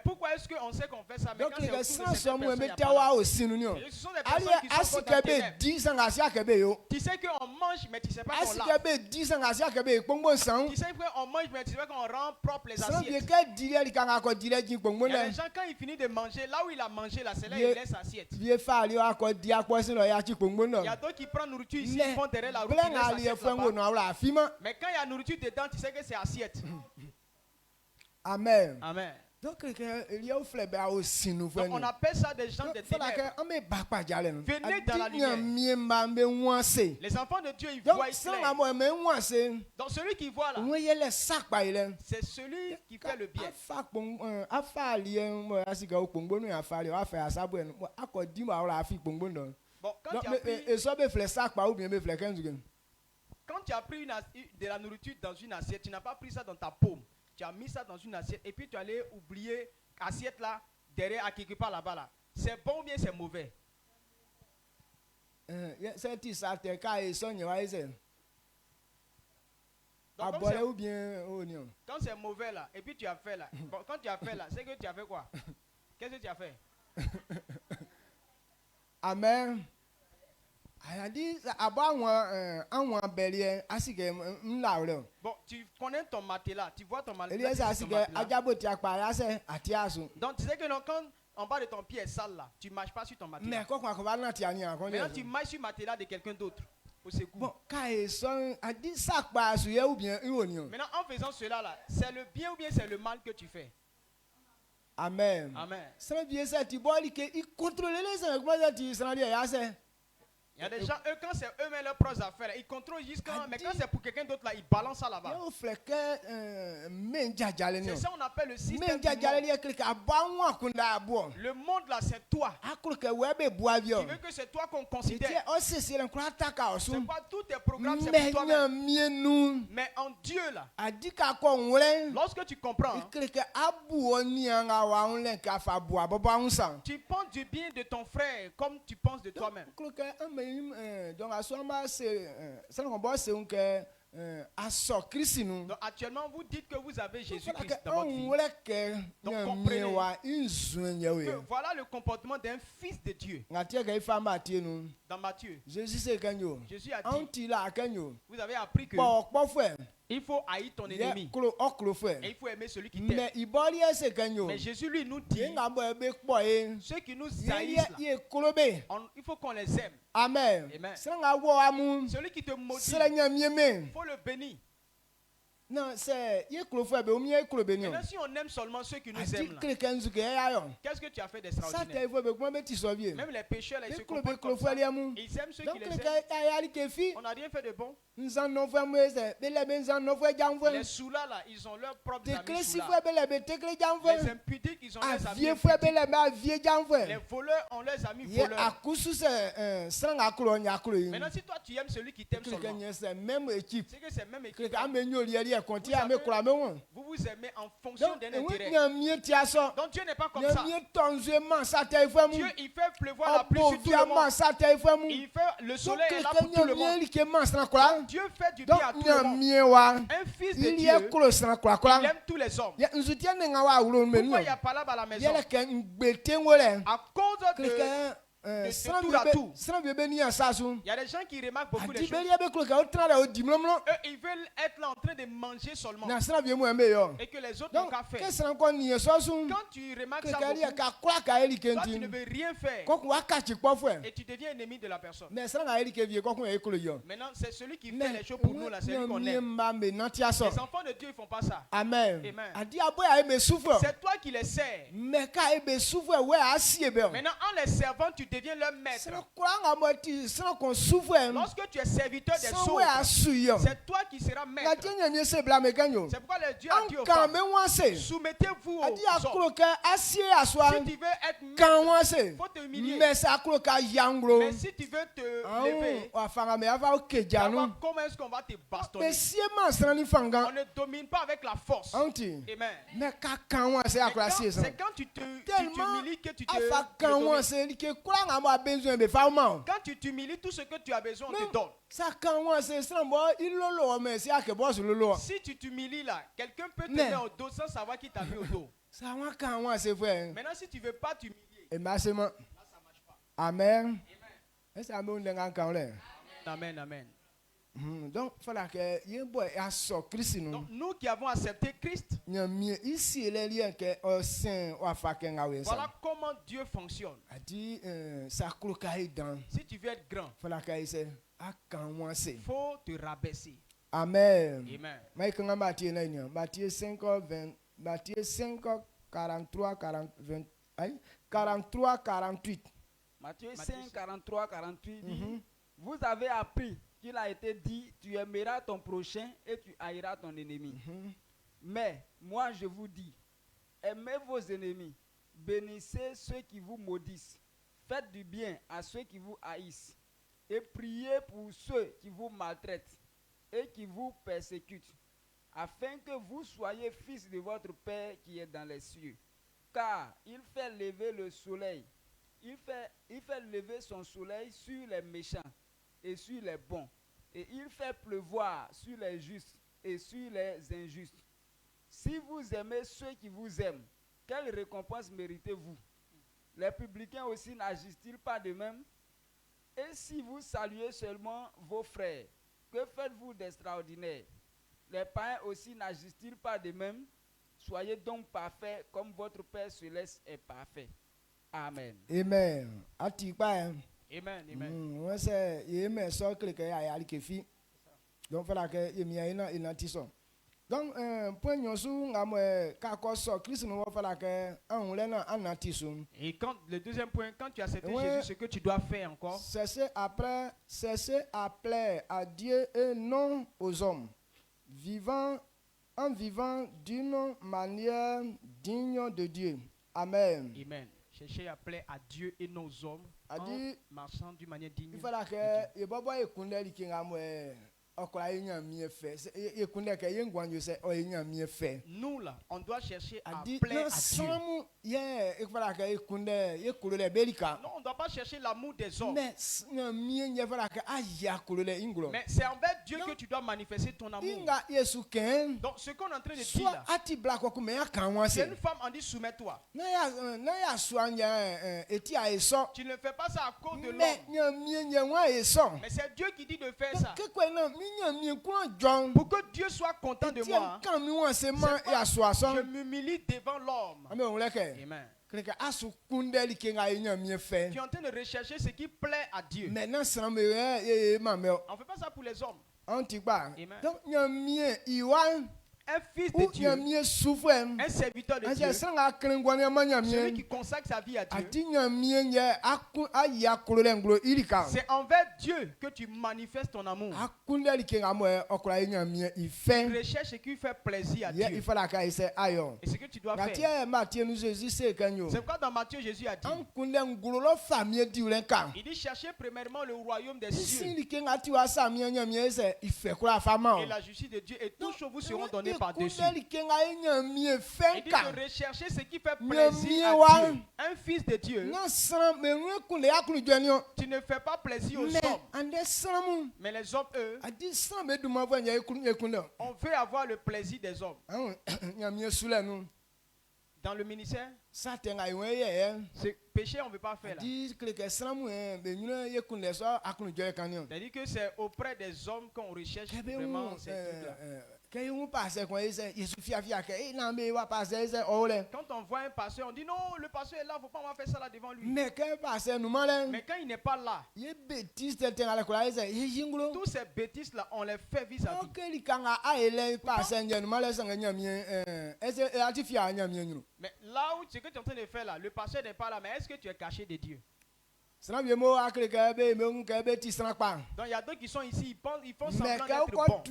pourquoi est-ce qu'on sait qu'on fait ça? Mais quand c'est autour de cette personne, ce sont des personnes qui sont dans tes lèvres. Tu sais qu'on mange, mais tu sais pas qu'on lave. Tu sais qu'on mange, mais tu sais pas qu'on rend propre les assiettes. Il y a des gens, quand ils finissent de manger, là où il a mangé, là, c'est là où il laisse l'assiette. Il y a d'autres qui prennent nourriture ici, ils font derrière la route, ils laissent l'assiette là-bas. Mais quand il y a nourriture dedans, tu sais que c'est assiette. Amen. Amen. Donc, on appelle ça des gens de ténèbres. Venez dans la lumière. Les enfants de Dieu, ils voient clair. Donc celui qui voit là, c'est celui qui fait le bien. Bon, quand tu as pris de la nourriture dans une assiette, tu n'as pas pris ça dans ta paume. Tu as mis ça dans une assiette et puis tu allais oublier l'assiette là, derrière, à quelque part là-bas. Là. C'est bon ou bien c'est mauvais? Donc, quand c'est mauvais là, et puis tu as fait là, bon, quand tu as fait là, c'est que tu as fait quoi? Qu'est-ce que tu as fait? Amen. Bon, tu connais ton matelas, tu vois ton matelas. Donc tu sais que non, quand en bas de ton pied est sale là, tu ne marches pas sur ton matelas. Maintenant tu marches sur le matelas de quelqu'un d'autre. Au secours. Maintenant en faisant cela là, c'est le bien ou bien c'est le mal que tu fais? Amen. Amen. Il y a des gens, eux, quand c'est eux-mêmes leurs propres affaires, ils contrôlent jusqu'à. Mais quand c'est pour quelqu'un d'autre, là, ils balancent ça là-bas. C'est ça qu'on appelle le système. Le monde là, c'est toi. Tu veux que c'est toi qu'on considère. C'est pas tous tes programmes, c'est pour toi-même. Mais en Dieu là, lorsque tu comprends, tu penses du bien de ton frère comme tu penses de toi-même. Donc actuellement vous dites que vous avez Jésus-Christ dans votre vie. Donc comprenez que voilà le comportement d'un fils de Dieu. Dans Matthieu, Jésus a dit, vous avez appris que il faut haïr ton ennemi et il faut aimer celui qui t'aime. Mais Jésus lui nous dit, ceux qui nous haïssent là, il faut qu'on les aime. Amen. Amen. Celui qui te maudit, il faut le bénir. Non, c'est maintenant si on aime seulement ceux qui nous aiment là, qu'est-ce que tu as fait d'extraordinaire? Même les pécheurs là, ils se comportent comme ça. Ils aiment ceux qui les aiment. On n'a rien fait de bon. Les soulats là, ils ont leurs propres amis soulats. Les impudiques, ils ont leurs amis impudiques. Les voleurs ont leurs amis voleurs. Maintenant si toi tu aimes celui qui t'aime seulement, c'est que c'est même équipe. vous vous aimez en fonction d'un intérêt. Donc Dieu n'est pas comme ça. Dieu, il fait pleuvoir la pluie sur tout le monde. Il fait le soleil est là pour tout le monde. Donc Dieu fait du bien à tout le monde. Un fils de Dieu, il aime tous les hommes. Pourquoi il n'y a pas là à la maison? À cause de tour à tour. Il y a des gens qui remarquent beaucoup les choses. Eux, ils veulent être là en train de manger seulement. Et que les autres n'ont qu'à faire. Quand tu remarques ça beaucoup, toi tu ne veux rien faire. Et tu deviens ennemi de la personne. Maintenant, c'est celui qui fait les choses pour nous, là, c'est lui qu'on aime. Les enfants de Dieu, ils ne font pas ça. Amen. C'est toi qui les sers. Maintenant, en les servant, tu deviens leur maître. Lorsque tu es serviteur des autres, c'est toi qui seras maître. C'est pourquoi le Dieu a dit aux femmes, soumettez-vous aux hommes. Si tu veux être maître, il faut te humilier. Mais si tu veux te lever, comment est-ce qu'on va te bastonner? On ne domine pas avec la force. Amen. C'est quand tu t'humilies que tu te domines. Quand tu t'humilies, tout ce que tu as besoin, on te donne. Si tu t'humilies là, quelqu'un peut te mettre au dos sans savoir qui t'a mis au dos. Maintenant, si tu ne veux pas t'humilier, là, ça ne marche pas. Amen. Amen, amen. Donc, nous qui avons accepté Christ, voilà comment Dieu fonctionne. Si tu veux être grand, il faut te rabaisser. Amen. Amen. Matthieu 5, 43, 48. Matthieu 5, 43, 48 dit, vous avez appris qu'il a été dit, tu aimeras ton prochain et tu haïras ton ennemi. Mais moi je vous dis, aimez vos ennemis, bénissez ceux qui vous maudissent, faites du bien à ceux qui vous haïssent et priez pour ceux qui vous maltraitent et qui vous persécutent, afin que vous soyez fils de votre Père qui est dans les cieux. Car il fait lever le soleil, il fait lever son soleil sur les méchants et sur les bons, et il fait pleuvoir sur les justes et sur les injustes. Si vous aimez ceux qui vous aiment, quelle récompense méritez-vous? Les publicains aussi n'agissent-ils pas de même? Et si vous saluez seulement vos frères, que faites-vous d'extraordinaire? Les païens aussi n'agissent-ils pas de même? Soyez donc parfaits comme votre Père céleste est parfait. Amen. Amen. Amen. Amen. Donc, voilà que il y a une attention. Donc, point nous et quand le deuxième point, quand tu as accepté Jésus, ce que tu dois faire encore, cessez à plaire à Dieu et non aux hommes, en vivant d'une manière digne de Dieu. Amen. Amen. Cherchez à plaire à Dieu et non aux hommes, en marchant d'une manière digne de Dieu. Nous là, on doit chercher à plaire à Dieu. Non, on ne doit pas chercher l'amour des hommes. Mais c'est envers Dieu que tu dois manifester ton amour. Donc ce qu'on est en train de dire là, c'est une femme, on dit soumets-toi. Tu ne fais pas ça à cause de l'homme. Mais c'est Dieu qui dit de faire ça. Pour que Dieu soit content de moi, je m'humilie devant l'homme. Amen. Tu es en train de rechercher ce qui plaît à Dieu. On ne fait pas ça pour les hommes. Donc, un fils de Dieu, un serviteur de Dieu, celui qui consacre sa vie à Dieu, c'est envers Dieu que tu manifestes ton amour. Tu recherches ce qui fait plaisir à Dieu. Et ce que tu dois faire. C'est pourquoi dans Matthieu, Jésus a dit, il dit cherchez premièrement le royaume des cieux et la justice de Dieu, et toutes choses vous seront données par-dessus. Il dit de rechercher ce qui fait plaisir à Dieu. Un fils de Dieu, tu ne fais pas plaisir aux hommes, mais les hommes, eux, on veut avoir le plaisir des hommes. Dans le ministère, ce péché, on ne veut pas faire là. C'est-à-dire que c'est auprès des hommes qu'on recherche vraiment ces trucs-là. Quand on voit un pasteur, on dit non, le pasteur est là, il ne faut pas faire ça là devant lui. Mais quand il n'est pas là, tous ces bêtises-là, on les fait vis-à-vis. Mais là où ce que tu es en train de faire là, le pasteur n'est pas là, mais est-ce que tu es caché de Dieu? Donc il y a d'autres qui sont ici, ils font semblant d'être bons.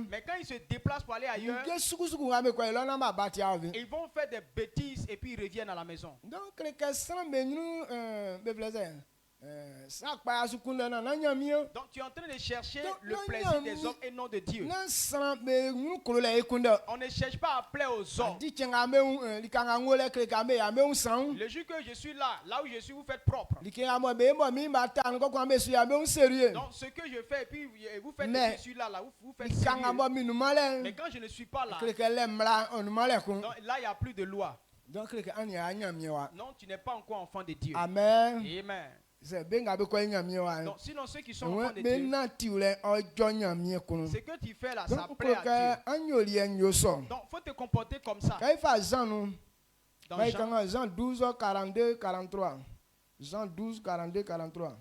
Mais quand ils se déplacent pour aller ailleurs, ils vont faire des bêtises et puis ils reviennent à la maison. Donc tu es en train de chercher le plaisir des hommes et non de Dieu. On ne cherche pas à plaire aux hommes. Le jour que je suis là où je suis, vous faites propre. Donc ce que je fais, et puis vous faites que je suis là vous faites sérieux. Mais quand je ne suis pas là, donc là il n'y a plus de loi. Non, tu n'es pas encore enfant de Dieu. Amen. Amen. Donc, sinon ceux qui sont enfants de Dieu, ce que tu fais là, ça plaît à Dieu. Donc il faut te comporter comme ça. Dans Jean 12, 42, 43. Jean 12, 42, 43.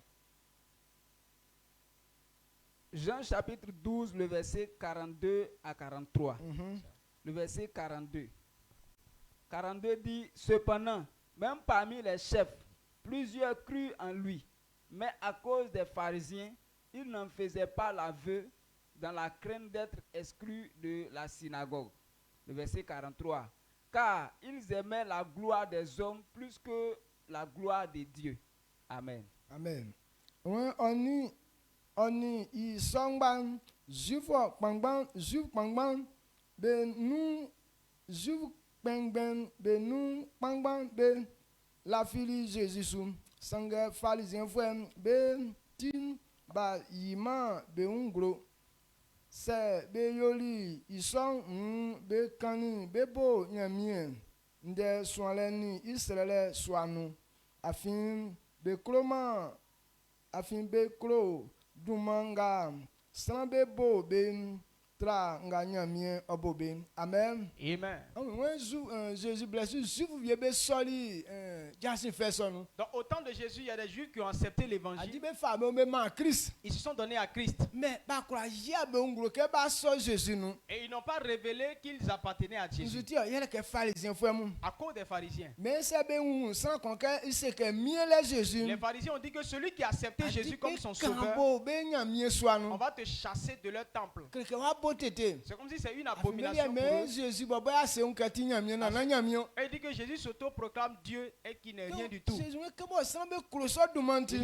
Jean chapitre 12, le verset 42 à 43. Le verset 42. 42 dit, cependant, même parmi les chefs, plusieurs crurent en lui, mais à cause des pharisiens, ils n'en faisaient pas l'aveu dans la crainte d'être exclus de la synagogue. Le verset 43. Car ils aimaient la gloire des hommes plus que la gloire de Dieu. Amen. Amen. Oni isongban juif pangban be nu juif pangban be nu pangban be la fili Jésus sanga pharisien frère be tin ba yima be ungro se be yoli isong be kani be bo nyamien nde soaleni Israël soanu afin be kloma afin be klo dumanga sanbe bo be tra nga nyamien obobe. Amen. Amen. Jésus blessé si vous viez be soli jasin fait son. Donc au temps de Jésus, il y a des Juifs qui ont accepté l'évangile. Ils se sont donnés à Christ. Mais et ils n'ont pas révélé qu'ils appartenaient à Jésus. À cause des pharisiens. Mais les pharisiens ont dit que celui qui a accepté Jésus comme son sauveur, on va te chasser de leur temple. C'est comme si c'est une abomination pour eux. Et il dit que Jésus s'auto-proclame Dieu et qui n'est rien du tout. Il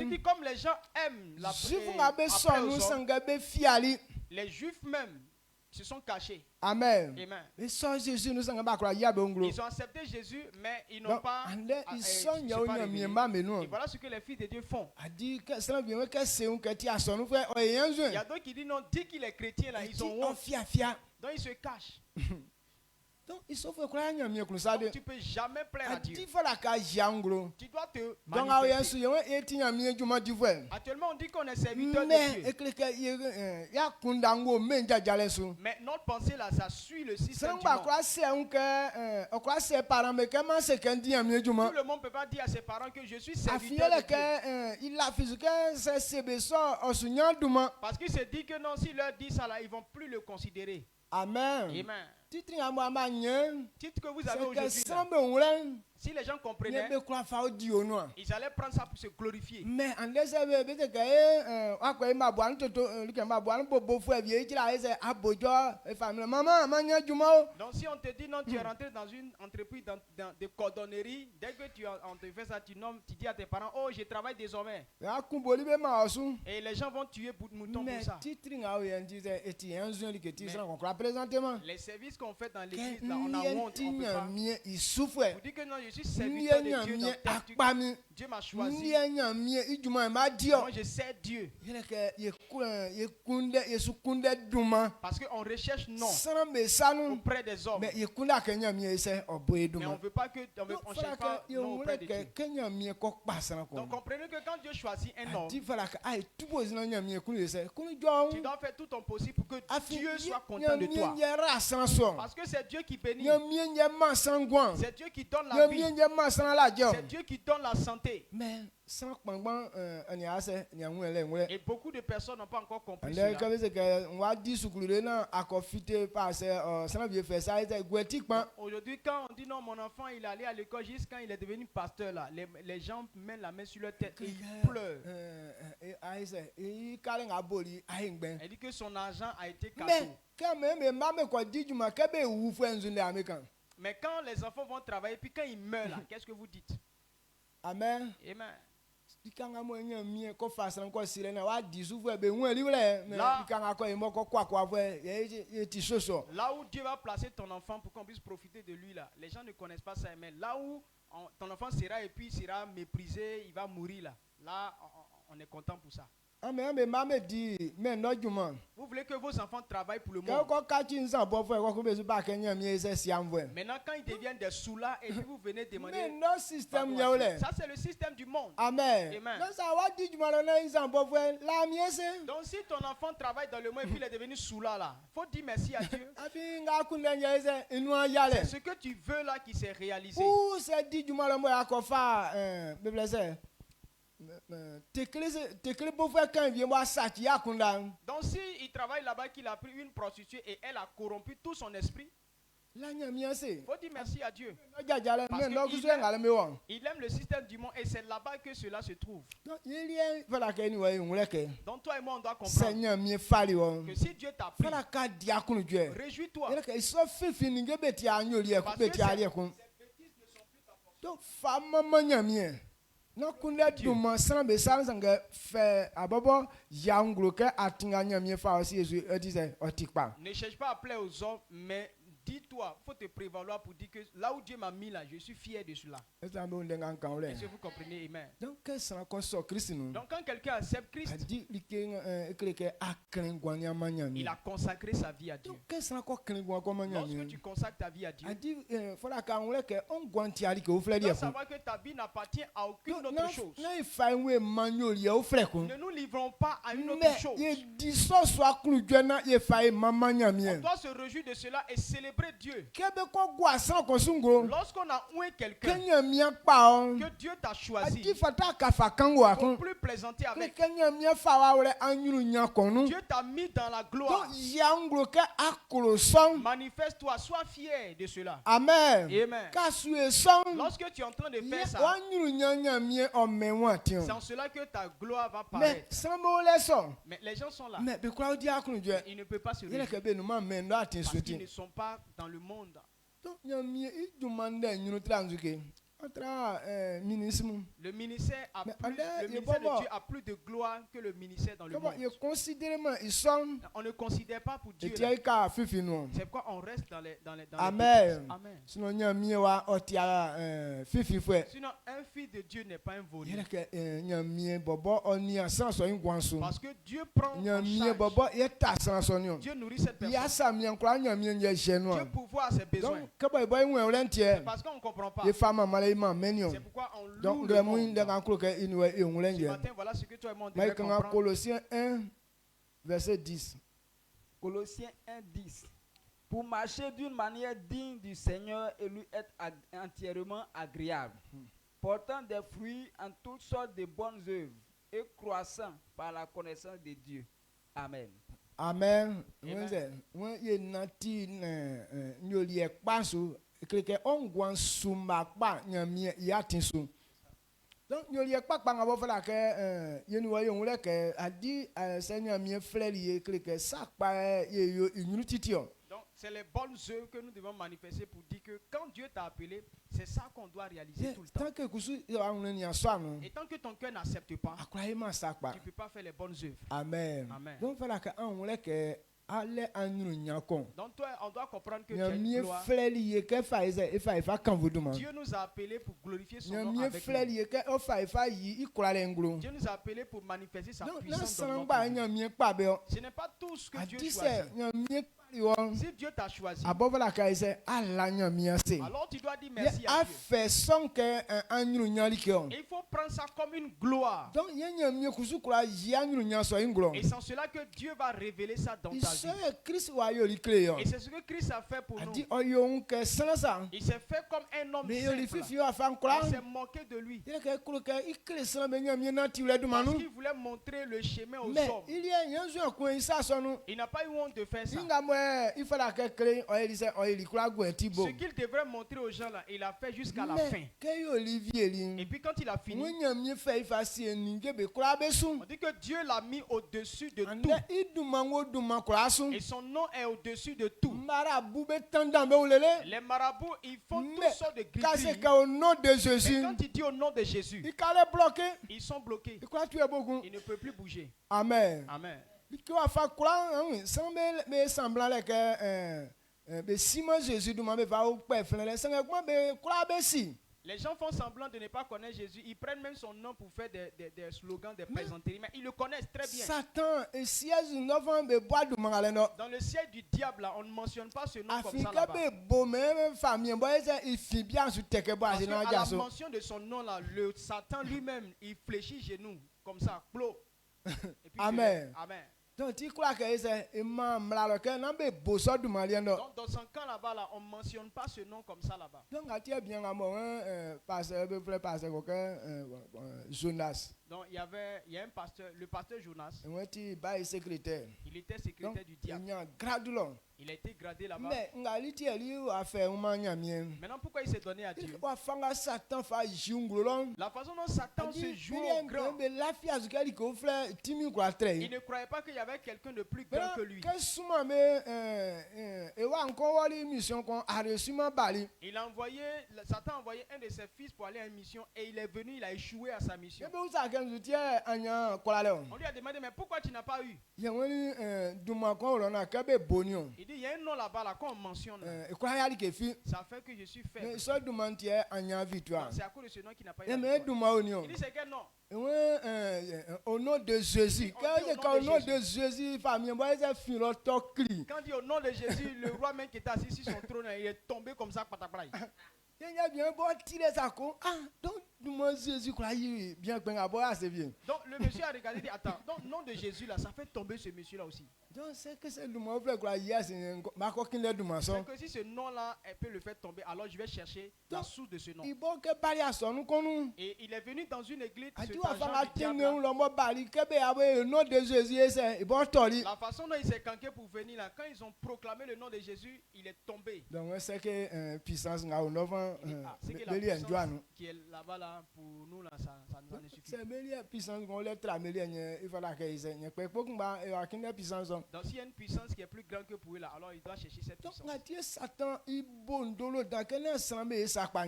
dit comme les gens aiment la les Juifs même se sont cachés. Amen. Amen. Ils ont accepté Jésus, mais ils n'ont pas. Et voilà ce que les fils de Dieu font. Il y a d'autres qui disent non, dit qu'il est chrétien là, ils ont honte. Donc ils se cachent. Donc il faut donc, tu ne peux jamais plaire à Dieu. Tu dois te manifester. Actuellement, on dit qu'on est serviteur de Dieu. Mais notre pensée là, ça suit le système du monde. Tout le monde ne peut pas dire à ses parents que je suis serviteur de Dieu. Parce qu'il se dit que non, s'il leur dit ça là, ils ne vont plus le considérer. Amen. Amen. titre que vous avez aujourd'hui, si les gens comprenaient, ils allaient prendre ça pour se glorifier. Mais en donc si on te dit non, tu es rentré dans une entreprise de cordonnerie, dès que on te fait ça, tu dis à tes parents, oh, je travaille désormais. Et les gens vont tuer mouton pour ça. Les services qu'on fait dans l'église, là, on a honte, on peut pas. Vous dites que non, je suis serviteur de Dieu. Dieu m'a choisi. Moi, je sais Dieu. Parce qu'on recherche non auprès des hommes. Mais on ne veut pas que on cherche pas non auprès de Dieu. Donc comprenez que quand Dieu choisit un homme, tu dois faire tout ton possible pour que Dieu soit content de toi. Parce que c'est Dieu qui bénit. C'est Dieu qui donne la vie. C'est Dieu qui donne la santé. Et beaucoup de personnes n'ont pas encore compris cela. Aujourd'hui, quand on dit non, mon enfant il est allé à l'école jusqu'à quand il est devenu pasteur là, les gens mettent la main sur leur tête et ils pleurent. Elle dit que son argent a été cadeau. Mais quand les enfants vont travailler, puis quand ils meurent là, qu'est-ce que vous dites? Amen. Amen. Là où Dieu va placer ton enfant pour qu'on puisse profiter de lui là, les gens ne connaissent pas ça, mais là où ton enfant sera et puis il sera méprisé, il va mourir là on est content pour ça. Vous voulez que vos enfants travaillent pour le monde. Maintenant, quand ils deviennent des soulas et puis vous venez demander. Ça, c'est le système du monde. Amen. Donc, si ton enfant travaille dans le monde et puis il est devenu soula là, il faut dire merci à Dieu. C'est ce que tu veux là qui s'est réalisé. Donc si il travaille là-bas qu'il a pris une prostituée et elle a corrompu tout son esprit, il faut dire merci à Dieu. Parce il aime le système du monde et c'est là-bas que cela se trouve. Donc toi et moi on doit comprendre que si Dieu t'a pris, réjouis-toi. Parce que ces bêtises ne sont plus Ne cherche pas à plaire aux hommes, mais dis-toi, il faut te prévaloir pour dire que là où Dieu m'a mis là, je suis fier de cela. Est-ce que vous comprenez? Amen. Donc quand quelqu'un accepte Christ, il a consacré sa vie à Dieu. Lorsque tu consacres ta vie à Dieu, tu dois savoir que ta vie n'appartient à aucune autre chose. Ne nous livrons pas à une autre chose. On doit se réjouir de cela et célébrer Dieu. Lorsqu'on a oué quelqu'un, que Dieu t'a choisi pour plus plaisanter avec, Dieu t'a mis dans la gloire. Manifeste-toi, sois fier de cela. Amen. Amen. Lorsque tu es en train de faire ça, c'est en cela que ta gloire va paraître. Mais les gens sont là. Ils ne peuvent pas se réjouir parce qu'ils ne sont pas dans le monde. Le ministère de Dieu a plus de gloire que le ministère dans le monde. On ne considère pas pour Dieu. C'est pourquoi on reste dans les Amen. Amen. Sinon, un fils de Dieu n'est pas un voleur. Parce que Dieu prend en charge. Dieu nourrit cette personne. Dieu pourvoit ses besoins. C'est parce qu'on ne comprend pas. C'est pourquoi on loue le monde. Ce matin, voilà ce que toi et moi on devrait comprendre. Colossiens 1, verset 10. Colossiens 1, 10. Pour marcher d'une manière digne du Seigneur et lui être entièrement agréable, portant des fruits en toutes sortes de bonnes œuvres et croissant par la connaissance de Dieu. Amen. Amen. When you nati nyoli ekpaso kreke ongwan sumakpa nyamie yatinso. Donc nyoli ekpa ngabo fala ke yenu wayo ngule ke adi seigneur mie frère kreke sakpa ye yo inutitio. C'est les bonnes œuvres que nous devons manifester pour dire que quand Dieu t'a appelé, c'est ça qu'on doit réaliser tout le temps. Et tant que ton cœur n'accepte pas, tu ne peux pas faire les bonnes œuvres. Amen. Amen. Donc toi, on doit comprendre que Dieu nous a appelés pour glorifier son nom avec nous. Dieu nous a appelés pour manifester sa puissance dans notre vie. Ce n'est pas tout ce que Dieu choisit. Si Dieu t'a choisi, alors tu dois dire merci à Dieu. Il faut prendre ça comme une gloire. Et c'est cela que Dieu va révéler ça dans ta vie. Et c'est ce que Christ a fait pour nous. Il s'est fait comme un homme simple. Il s'est moqué de lui. Parce qu'il voulait montrer le chemin aux hommes. Il n'a pas eu honte de faire ça. Il faut la créer. Ce qu'il devrait montrer aux gens là, il a fait jusqu'à la fin. Et puis quand il a fini, on dit que Dieu l'a mis au-dessus de tout. Et son nom est au-dessus de tout. Les marabouts, ils font toutes sortes de grilleries. Mais quand il dit au nom de Jésus, ils sont bloqués. Ils ne peuvent plus bouger. Amen. Amen. Les gens font semblant de ne pas connaître Jésus. Ils prennent même son nom pour faire des slogans, des plaisanteries. Mais ils le connaissent très bien. Dans le siège du diable, là, on ne mentionne pas ce nom comme ça là-bas. Parce qu'à la mention de son nom, là, le Satan lui-même, il fléchit genoux comme ça, clos. Amen. Amen. Donc, dans son camp là-bas, là, on ne mentionne pas ce nom comme ça là-bas. Donc, il y a un pasteur, le pasteur Jonas. Il était secrétaire du diable. Il a été gradé là-bas. Maintenant, pourquoi il s'est donné à Dieu? La façon dont Satan se joue au grand. Il ne croyait pas qu'il y avait quelqu'un de plus grand que lui. Satan a envoyé un de ses fils pour aller à une mission et il est venu, il a échoué à sa mission. On lui a demandé, mais pourquoi tu n'as pas eu? Il dit, il y a un nom là-bas là, qu'on mentionne. Ça fait que je suis faible. C'est à cause de ce nom qui n'a pas eu la victoire. Il dit, c'est quel nom? Au nom de Jésus. Quand au nom de Jésus, quand dit au nom de Jésus, le roi même qui était assis sur son trône, il est tombé comme ça. Donc Jésus bien. Donc le monsieur a regardé et dit, attends, donc nom de Jésus là, ça fait tomber ce monsieur là aussi. Donc c'est que c'est que si ce nom là peut le faire tomber, alors je vais chercher la source de ce nom. Et il est venu dans une église. La façon dont il s'est canqué pour venir là, quand ils ont proclamé le nom de Jésus, il est tombé. Donc c'est que puissance qui est là-bas là, pour nous là, ça nous en suffit. C'est puissance donc s'il y a une puissance qui est plus grande que pour eux là, alors il doit chercher cette puissance.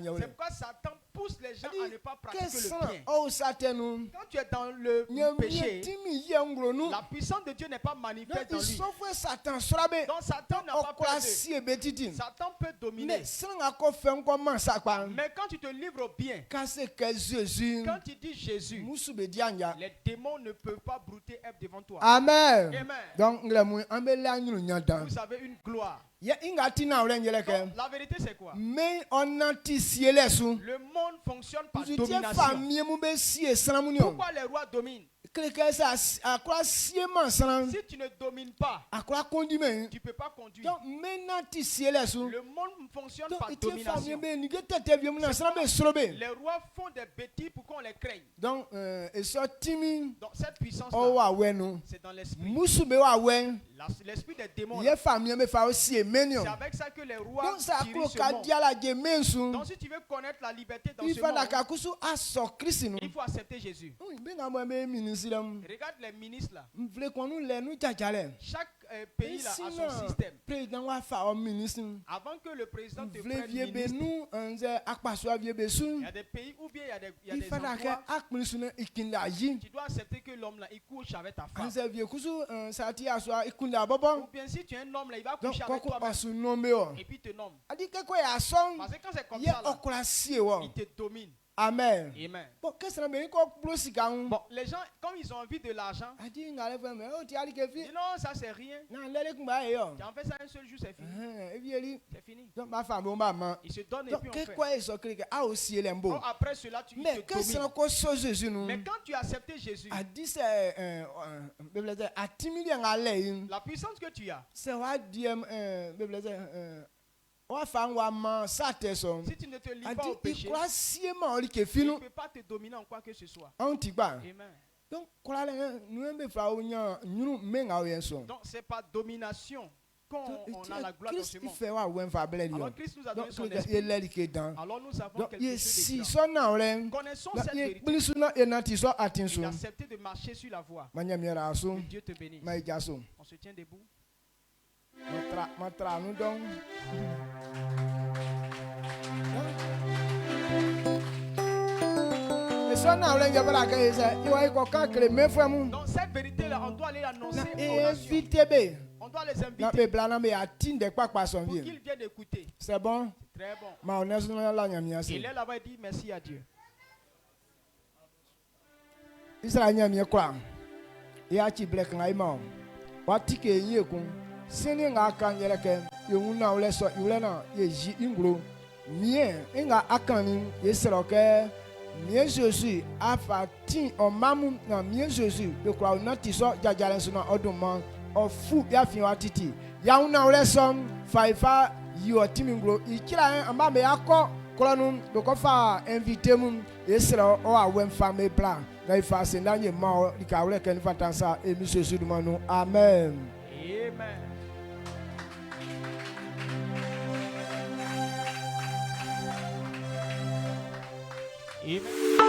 C'est pourquoi Satan pousse les gens à ne pas pratiquer le bien. Quand tu es dans le péché, la puissance de Dieu n'est pas manifeste dans lui. Donc Satan n'a pas peur de. Satan peut dominer. Mais quand tu te livres au bien, quand tu dis Jésus, les démons ne peuvent pas brouter Ève devant toi. Amen. Donc vous avez une gloire. Donc, la vérité c'est quoi? Le monde fonctionne par domination. Pourquoi les rois dominent? Si tu ne domines pas, tu ne peux pas conduire. Le monde fonctionne par domination. Les rois font des bêtises pour qu'on les craigne. Donc cette puissance c'est dans l'esprit. L'esprit des démons. C'est avec ça que les rois dirigent ce monde. Donc si tu veux connaître la liberté dans ce monde, il faut accepter Jésus. Regarde les ministres là. Chaque pays là a son système. Avant que le président te prenne ministre, il y a des pays où bien il y a des endroits. Tu dois accepter que l'homme là il couche avec ta femme. Ou bien si tu es un homme là, il va coucher avec toi et puis te nomme. Parce que quand c'est comme ça là, il te domine. Amen. Amen. Bon, les gens, comme ils ont envie de l'argent, ils disent non, ça c'est rien. Tu en fais ça un seul jour, c'est fini. C'est fini. Ils se donnent et puis on fait. Bon, après cela, tu te domines. Mais quand tu as accepté Jésus, la puissance que tu as, si tu ne te lis pas au péché, tu ne peux pas te dominer en quoi que ce soit. Amen. Donc c'est par domination qu'on a la gloire dans ce monde. Alors Christ nous a donné son esprit. Alors nous savons quelque chose de grand. Connaissons cette vérité et accepter de marcher sur la voie. Que Dieu te bénisse. On se tient debout. Donc cette vérité-là, on doit aller l'annoncer aux nations. On doit les inviter pour qu'ils viennent écouter. C'est bon? Très bon. Il est là-bas et dit merci à Dieu. Mien Jésus a fait en mamu na mien Jésus de croire na tiso jajalen suna oduma ofu ya fi watiti ya una ole som faifa yo timingro ikira amba me akọ kolonu de ko fa invité mu esra o awem fame plan na ifa se ndanye ma o dika ole ken fatansa e mi Jésus du manu amen. Amen. Amen.